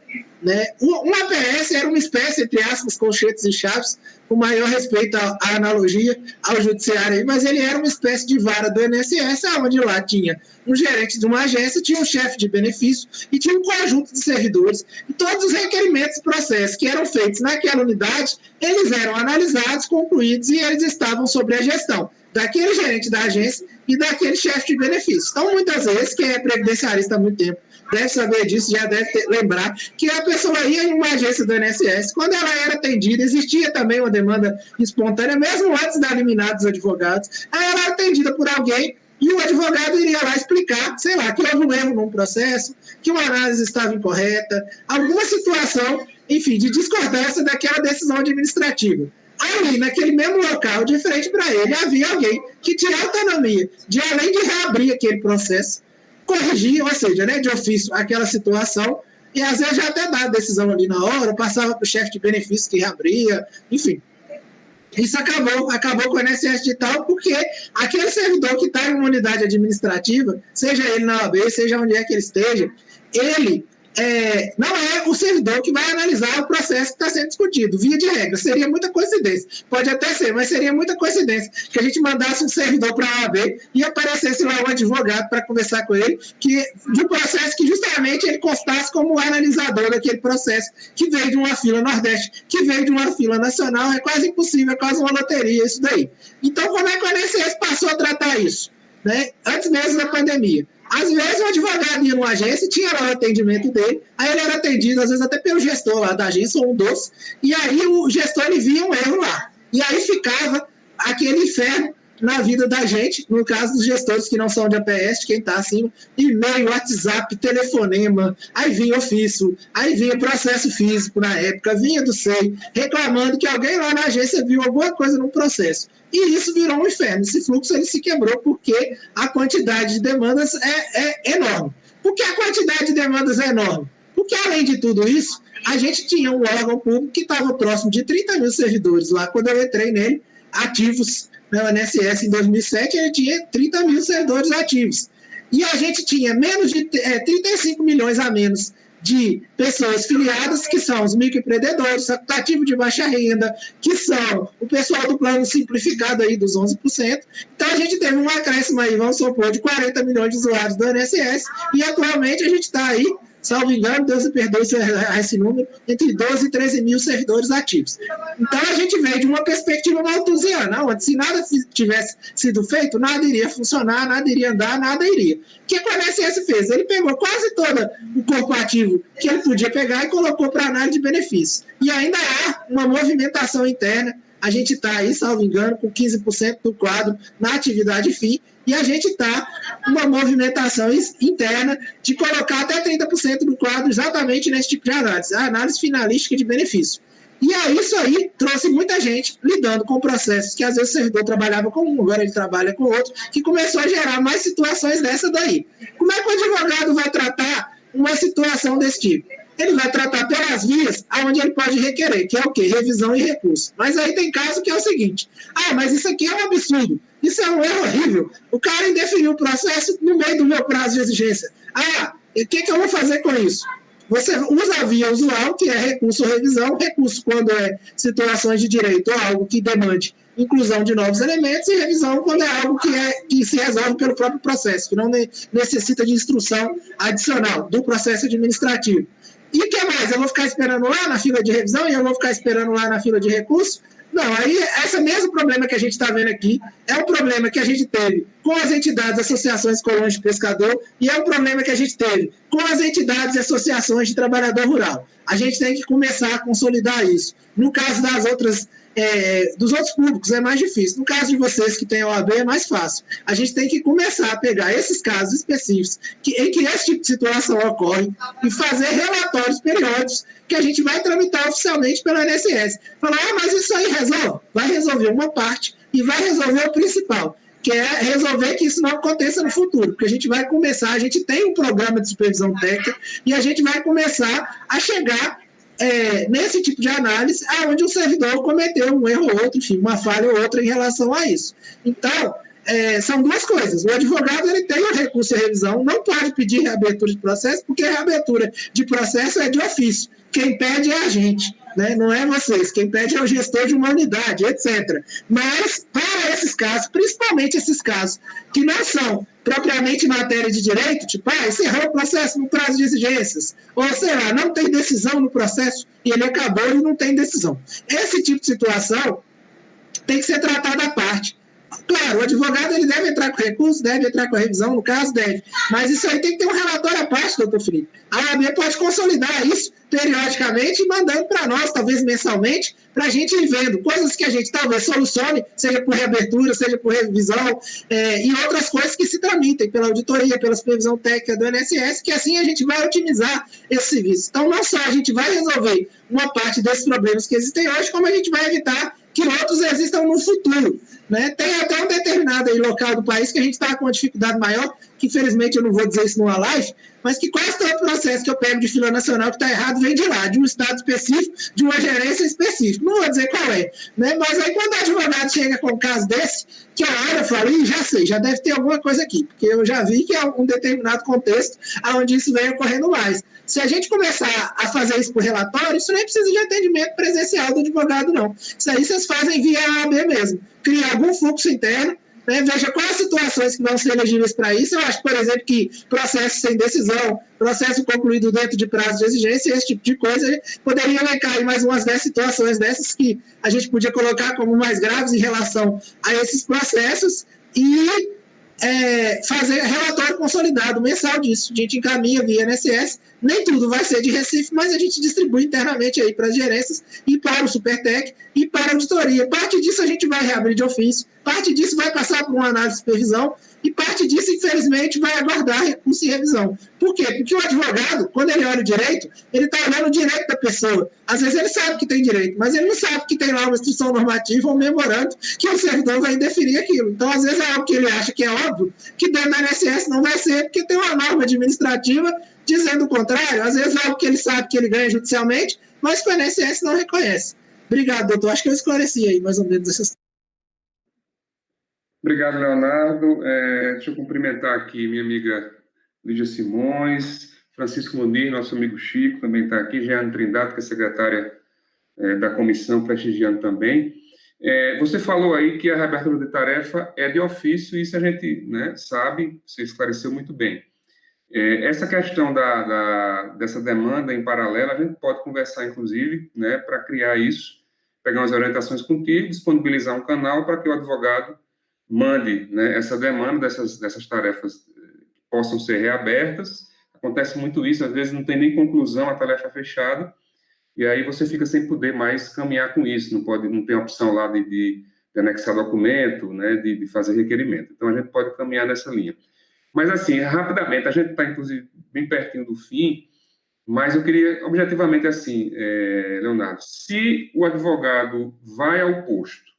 né? Um APS era uma espécie, entre aspas, colchetes e chaves, com maior respeito à analogia ao judiciário, mas ele era uma espécie de vara do INSS, onde lá tinha um gerente de uma agência, tinha um chefe de benefício e tinha um conjunto de servidores. E todos os requerimentos e processos que eram feitos naquela unidade, eles eram analisados, concluídos e eles estavam sob a gestão daquele gerente da agência e daquele chefe de benefício. Então, muitas vezes, quem é previdenciarista há muito tempo deve saber disso, já deve lembrar que a pessoa ia em uma agência do INSS, quando ela era atendida, existia também uma demanda espontânea, mesmo antes da liminar dos advogados, aí ela era atendida por alguém e o advogado iria lá explicar, sei lá, que houve um erro num processo, que uma análise estava incorreta, alguma situação, enfim, de discordância daquela decisão administrativa. Ali, naquele mesmo local, de frente para ele, havia alguém que tinha autonomia de, além de reabrir aquele processo, corrigir, ou seja, né, de ofício, aquela situação, e às vezes já até dá a decisão ali na hora, passava para o chefe de benefício que reabria, enfim. Isso acabou com o INSS digital, porque aquele servidor que está em uma unidade administrativa, seja ele na OAB, seja onde é que ele esteja, ele não é o servidor que vai analisar o processo que está sendo discutido, via de regra. Seria muita coincidência. Pode até ser, mas seria muita coincidência que a gente mandasse um servidor para a OAB e aparecesse lá um advogado para conversar com ele, de um processo que justamente ele constasse como analisador daquele processo, que veio de uma fila Nordeste, que veio de uma fila nacional. É quase impossível, é quase uma loteria isso daí. Então, como é que o INSS passou a tratar isso? Né? Antes mesmo da pandemia. Às vezes o advogado ia numa agência, tinha lá o atendimento dele, aí ele era atendido, às vezes até pelo gestor lá da agência, ou um doce, e aí o gestor ele via um erro lá. E aí ficava aquele inferno na vida da gente, no caso dos gestores que não são de APS, quem está acima, e-mail, WhatsApp, telefonema, aí vinha ofício, aí vinha processo físico na época, vinha do SEI, reclamando que alguém lá na agência viu alguma coisa no processo. E isso virou um inferno. Esse fluxo ele se quebrou porque a quantidade de demandas é enorme. Por que a quantidade de demandas é enorme? Porque, além de tudo isso, a gente tinha um órgão público que estava próximo de 30 mil servidores lá, quando eu entrei nele, ativos, né? O INSS, em 2007, ele tinha 30 mil servidores ativos. E a gente tinha menos de 35 milhões a menos de pessoas filiadas, que são os microempreendedores, facultativo de baixa renda, que são o pessoal do plano simplificado aí dos 11%. Então, a gente teve um acréscimo aí, vamos supor, de 40 milhões de usuários do INSS, e atualmente a gente está aí, salvo engano, Deus me perdoe se eu errar esse número, entre 12 e 13 mil servidores ativos. Então, a gente veio de uma perspectiva malthusiana, onde se nada tivesse sido feito, nada iria funcionar, nada iria andar, nada iria. O que o INSS fez? Ele pegou quase todo o corpo ativo que ele podia pegar e colocou para análise de benefícios. E ainda há uma movimentação interna. A gente está aí, salvo engano, com 15% do quadro na atividade fim, e a gente está uma movimentação interna de colocar até 30% do quadro exatamente nesse tipo de análise, a análise finalística de benefício. E aí, isso aí trouxe muita gente lidando com processos que às vezes o servidor trabalhava com um, agora ele trabalha com outro, que começou a gerar mais situações dessa daí. Como é que o advogado vai tratar uma situação desse tipo? Ele vai tratar pelas vias onde ele pode requerer, que é o quê? Revisão e recurso. Mas aí tem caso que é o seguinte, mas isso aqui é um absurdo, isso é um erro horrível, o cara indefiniu o processo no meio do meu prazo de exigência. O que eu vou fazer com isso? Você usa a via usual, que é recurso ou revisão, recurso quando é situações de direito ou algo que demande inclusão de novos elementos, e revisão quando é algo que se resolve pelo próprio processo, que não necessita de instrução adicional do processo administrativo. E o que mais? Eu vou ficar esperando lá na fila de revisão e eu vou ficar esperando lá na fila de recurso? Não, aí esse mesmo problema que a gente está vendo aqui é um problema que a gente teve com as entidades, associações colônias de pescador, e é um problema que a gente teve com as entidades e associações de trabalhador rural. A gente tem que começar a consolidar isso. No caso das outras dos outros públicos é mais difícil. No caso de vocês que têm OAB é mais fácil. A gente tem que começar a pegar esses casos específicos em que esse tipo de situação ocorre e fazer relatórios periódicos que a gente vai tramitar oficialmente pelo INSS. Falar, mas isso aí resolve? Vai resolver uma parte e vai resolver o principal, que é resolver que isso não aconteça no futuro, porque a gente vai começar, a gente tem um programa de supervisão técnica e a gente vai começar a chegar nesse tipo de análise, onde o servidor cometeu um erro ou outro, enfim, uma falha ou outra em relação a isso. Então, são duas coisas. O advogado ele tem o recurso de revisão, não pode pedir reabertura de processo, porque a reabertura de processo é de ofício. Quem pede é a gente, né? Não é vocês. Quem pede é o gestor de uma unidade, etc. Mas, para esses casos, principalmente esses casos que não são propriamente matéria de direito, tipo, encerrou o processo no prazo de exigências, ou, sei lá, não tem decisão no processo e ele acabou e não tem decisão. Esse tipo de situação tem que ser tratado à parte. Claro, o advogado ele deve entrar com recurso, deve entrar com a revisão, no caso deve, mas isso aí tem que ter um relatório à parte, doutor Felipe. A OAB pode consolidar isso periodicamente e mandando para nós, talvez mensalmente, para a gente ir vendo coisas que a gente talvez solucione, seja por reabertura, seja por revisão, e outras coisas que se tramitem pela auditoria, pela supervisão técnica do INSS, que assim a gente vai otimizar esse serviço. Então, não só a gente vai resolver uma parte desses problemas que existem hoje, como a gente vai evitar que outros existam no futuro. Né? Tem até um determinado aí local do país que a gente está com uma dificuldade maior, que infelizmente eu não vou dizer isso numa live, mas que quase todo processo que eu pego de fila nacional que está errado vem de lá, de um estado específico, de uma gerência específica. Não vou dizer qual é, né? Mas aí quando o advogado chega com um caso desse, que eu olho e falo, já sei, já deve ter alguma coisa aqui, porque eu já vi que é um determinado contexto onde isso vem ocorrendo mais. Se a gente começar a fazer isso por relatório, isso nem precisa de atendimento presencial do advogado, não. Isso aí vocês fazem via AAB mesmo. Cria algum fluxo interno, né, veja quais situações que vão ser elegíveis para isso. Eu acho, por exemplo, que processo sem decisão, processo concluído dentro de prazo de exigência, esse tipo de coisa, poderia elencar aí mais umas 10 situações dessas que a gente podia colocar como mais graves em relação a esses processos e fazer relatório consolidado mensal disso. A gente encaminha via INSS, nem tudo vai ser de Recife, mas a gente distribui internamente aí para as gerências e para o Supertec e para a auditoria. Parte disso a gente vai reabrir de ofício, parte disso vai passar por uma análise de supervisão e parte disso, infelizmente, vai aguardar recurso e revisão. Por quê? Porque o advogado, quando ele olha o direito, ele está olhando o direito da pessoa. Às vezes ele sabe que tem direito, mas ele não sabe que tem lá uma instrução normativa ou um memorando que o servidor vai indeferir aquilo. Então, às vezes é algo que ele acha que é óbvio, que dentro da INSS não vai ser, porque tem uma norma administrativa dizendo o contrário. Às vezes é algo que ele sabe que ele ganha judicialmente, mas que o INSS não reconhece. Obrigado, doutor. Acho que eu esclareci aí mais ou menos essas. Obrigado, Leonardo. Deixa eu cumprimentar aqui minha amiga Lídia Simões, Francisco Munir, nosso amigo Chico, também está aqui, Jeane Trindade, que é secretária da comissão, prestigiando também. Você falou aí que a reabertura de tarefa é de ofício, e isso a gente, né, sabe, você esclareceu muito bem. Essa questão dessa demanda em paralelo, a gente pode conversar, inclusive, né, para criar isso, pegar umas orientações contigo, disponibilizar um canal para que o advogado mande, né, essa demanda dessas tarefas que possam ser reabertas. Acontece muito isso, às vezes não tem nem conclusão, a tarefa é fechada, e aí você fica sem poder mais caminhar com isso, não tem opção lá de anexar documento, né, de fazer requerimento. Então, a gente pode caminhar nessa linha. Mas, assim, rapidamente, a gente está, inclusive, bem pertinho do fim, mas eu queria, objetivamente, assim, Leonardo, se o advogado vai ao posto,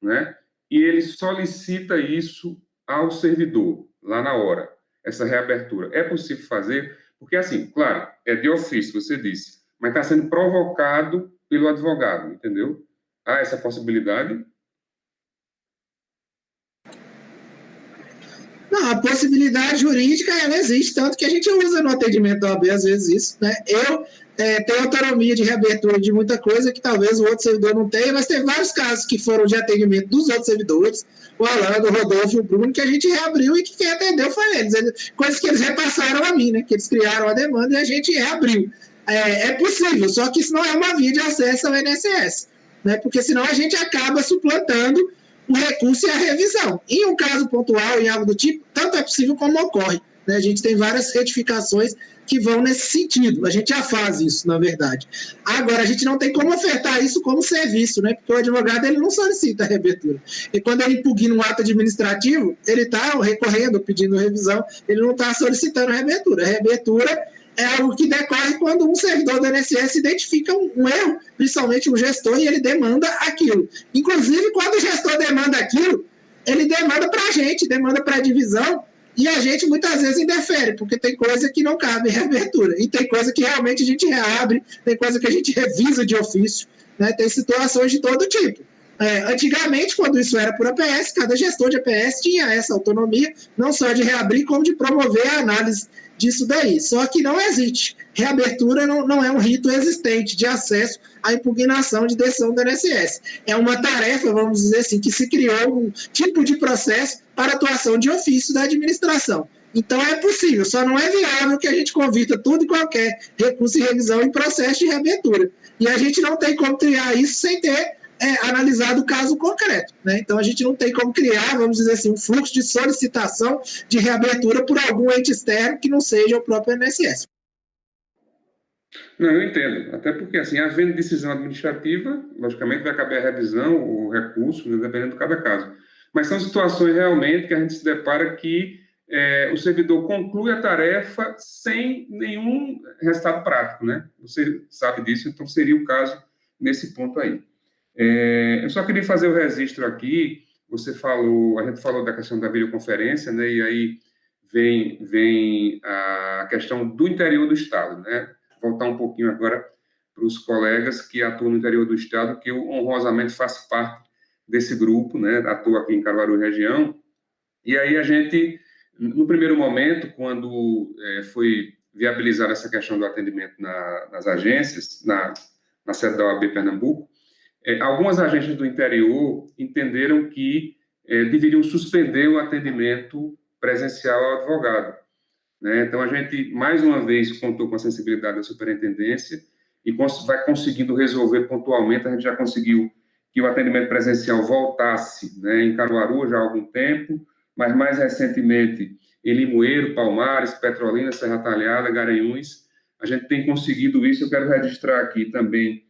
né, e ele solicita isso ao servidor, lá na hora, essa reabertura, é possível fazer? Porque, assim, claro, é de ofício, você disse, mas está sendo provocado pelo advogado, entendeu? Há essa possibilidade? Não, a possibilidade jurídica, ela existe, tanto que a gente usa no atendimento da OAB, às vezes, isso, né? Eu tenho autonomia de reabertura de muita coisa que talvez o outro servidor não tenha, mas tem vários casos que foram de atendimento dos outros servidores, o Alan, o Rodolfo e o Bruno, que a gente reabriu e que quem atendeu foi eles. Coisas que eles repassaram a mim, né? Que eles criaram a demanda e a gente reabriu. É possível, só que isso não é uma via de acesso ao INSS, né? Porque senão a gente acaba suplantando o recurso e a revisão. Em um caso pontual, em algo do tipo, tanto é possível como ocorre. Né? A gente tem várias retificações que vão nesse sentido. A gente já faz isso, na verdade. Agora, a gente não tem como ofertar isso como serviço, né? Porque o advogado ele não solicita a reabertura. E quando ele impugna um ato administrativo, ele está recorrendo, pedindo revisão, ele não está solicitando a reabertura. A reabertura é algo que decorre quando um servidor do INSS identifica um erro, principalmente um gestor, e ele demanda aquilo. Inclusive, quando o gestor demanda aquilo, ele demanda para a gente, demanda para a divisão, e a gente muitas vezes interfere, porque tem coisa que não cabe em reabertura, e tem coisa que realmente a gente reabre, tem coisa que a gente revisa de ofício, né? Tem situações de todo tipo. Antigamente, quando isso era por APS, cada gestor de APS tinha essa autonomia, não só de reabrir, como de promover a análise disso daí. Só que não existe. Reabertura não é um rito existente de acesso à impugnação de decisão do INSS. É uma tarefa, vamos dizer assim, que se criou um tipo de processo para atuação de ofício da administração. Então é possível, só não é viável que a gente convirta tudo e qualquer recurso e revisão em processo de reabertura. E a gente não tem como criar isso sem ter analisado o caso concreto. Né? Então, a gente não tem como criar, vamos dizer assim, um fluxo de solicitação de reabertura por algum ente externo que não seja o próprio INSS. Não, eu entendo. Até porque, assim, havendo decisão administrativa, logicamente vai caber a revisão, o recurso, né, dependendo de cada caso. Mas são situações realmente que a gente se depara que o servidor conclui a tarefa sem nenhum resultado prático, né? Você sabe disso, então seria o caso nesse ponto aí. Eu só queria fazer o registro aqui. A gente falou da questão da videoconferência, né? E aí vem a questão do interior do estado, né? Voltar um pouquinho agora para os colegas que atuam no interior do estado, que eu honrosamente faço parte desse grupo, né? Atuo aqui em Caruaru região. E aí a gente, no primeiro momento, quando foi viabilizar essa questão do atendimento nas agências, na sede da OAB Pernambuco, algumas agências do interior entenderam que deveriam suspender o atendimento presencial ao advogado. Né? Então, a gente, mais uma vez, contou com a sensibilidade da superintendência e vai conseguindo resolver pontualmente. A gente já conseguiu que o atendimento presencial voltasse, né, em Caruaru já há algum tempo, mas mais recentemente em Limoeiro, Palmares, Petrolina, Serra Talhada, Garanhuns. A gente tem conseguido isso. Eu quero registrar aqui também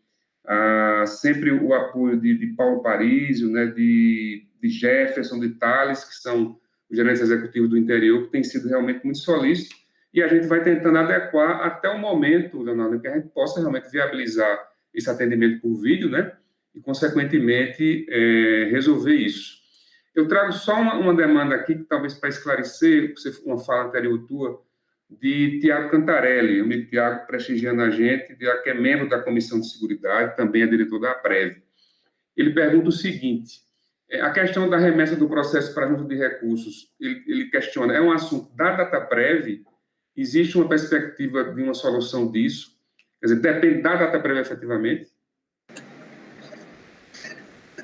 sempre o apoio de Paulo Parísio, né, de Jefferson, de Thales, que são os gerentes executivos do interior, que tem sido realmente muito solícito, e a gente vai tentando adequar até o momento, Leonardo, que a gente possa realmente viabilizar esse atendimento por vídeo, né, e, consequentemente, resolver isso. Eu trago só uma demanda aqui, que talvez para esclarecer, uma fala anterior tua, de Tiago Cantarelli, o amigo Tiago prestigiando a gente, que é membro da Comissão de Seguridade, também é diretor da APREV. Ele pergunta o seguinte: A questão da remessa do processo para a junta de recursos, ele questiona, é um assunto da DataPrev? Existe uma perspectiva de uma solução disso? Quer dizer, depende da DataPrev efetivamente?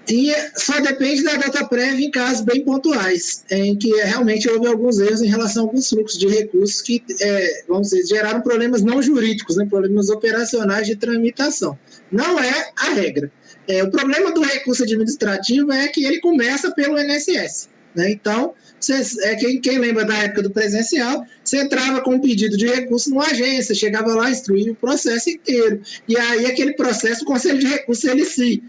E só depende da DataPrev em casos bem pontuais, em que realmente houve alguns erros em relação a alguns fluxos de recursos que, vamos dizer, geraram problemas não jurídicos, né, problemas operacionais de tramitação. Não é a regra. O problema do recurso administrativo é que ele começa pelo INSS. Né? Então, quem lembra da época do presencial, você entrava com um pedido de recurso numa agência, chegava lá, instruía o processo inteiro. E aí, aquele processo, o Conselho de Recursos, ele se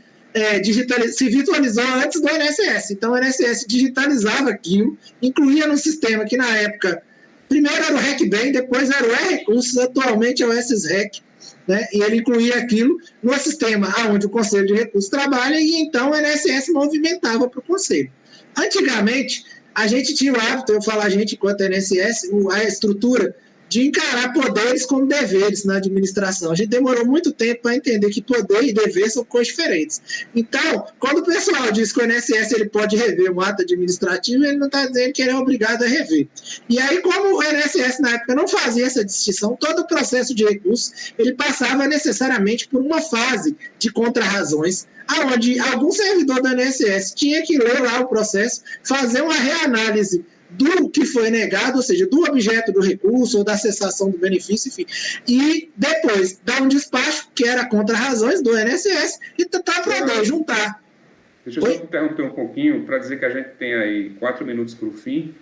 virtualizou antes do INSS. Então, o INSS digitalizava aquilo, incluía no sistema que, na época, primeiro era o RECBEM, depois era o E-Recursos, atualmente é o SSREC, né? E ele incluía aquilo no sistema onde o Conselho de Recursos trabalha, e então o INSS movimentava para o Conselho. Antigamente, a gente tinha o hábito, eu falo a gente enquanto INSS, a estrutura de encarar poderes como deveres na administração. A gente demorou muito tempo para entender que poder e dever são coisas diferentes. Então, quando o pessoal diz que o INSS ele pode rever um ato administrativo, ele não está dizendo que ele é obrigado a rever. E aí, como o INSS na época não fazia essa distinção, todo o processo de recursos ele passava necessariamente por uma fase de contrarrazões, onde algum servidor do INSS tinha que ler lá o processo, fazer uma reanálise do que foi negado, ou seja, do objeto do recurso ou da cessação do benefício, enfim, e depois dar um despacho, que era contra razões do INSS, e tentar poder juntar. Deixa eu só interromper um pouquinho para dizer que a gente tem aí 4 minutos para o fim,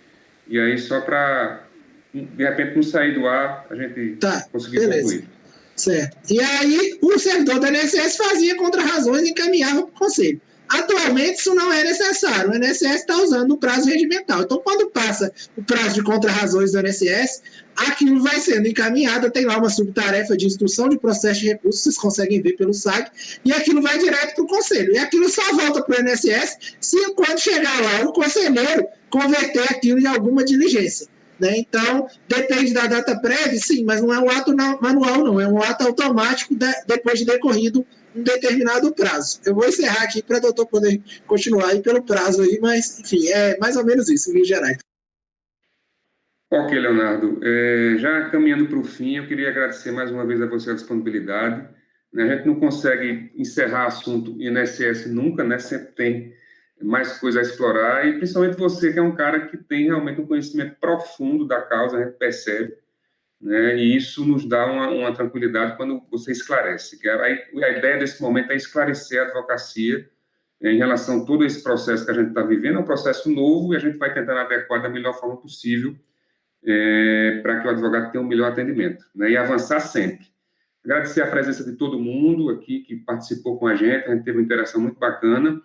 e aí só para, de repente, não sair do ar, a gente conseguir concluir. Certo. E aí, o servidor do INSS fazia contra-razões e encaminhava para o Conselho. Atualmente, isso não é necessário. O INSS está usando o prazo regimental. Então, quando passa o prazo de contra-razões do INSS, aquilo vai sendo encaminhado, tem lá uma subtarefa de instrução de processo de recursos, vocês conseguem ver pelo site, e aquilo vai direto para o Conselho. E aquilo só volta para o INSS se, quando chegar lá, o conselheiro converter aquilo em alguma diligência. Né? Então, depende da DataPrev, sim, mas não é um ato manual, não. É um ato automático depois de decorrido um determinado prazo. Eu vou encerrar aqui para o doutor poder continuar aí pelo prazo aí, mas, enfim, é mais ou menos isso, em linhas gerais. Ok, Leonardo. Já caminhando para o fim, eu queria agradecer mais uma vez a você a disponibilidade. A gente não consegue encerrar assunto INSS nunca, né? Sempre tem mais coisa a explorar, e principalmente você, que é um cara que tem realmente um conhecimento profundo da causa, a gente percebe, né? E isso nos dá uma tranquilidade quando você esclarece. Que a ideia desse momento é esclarecer a advocacia em relação a todo esse processo que a gente está vivendo. É um processo novo e a gente vai tentando adequar da melhor forma possível para que o advogado tenha um melhor atendimento, né? E avançar sempre. Agradecer a presença de todo mundo aqui que participou com a gente teve uma interação muito bacana,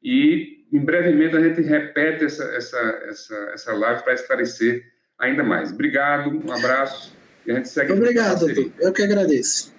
e em brevemente a gente repete essa live para esclarecer ainda mais. Obrigado, um abraço, e a gente segue. Obrigado, doutor. Eu que agradeço.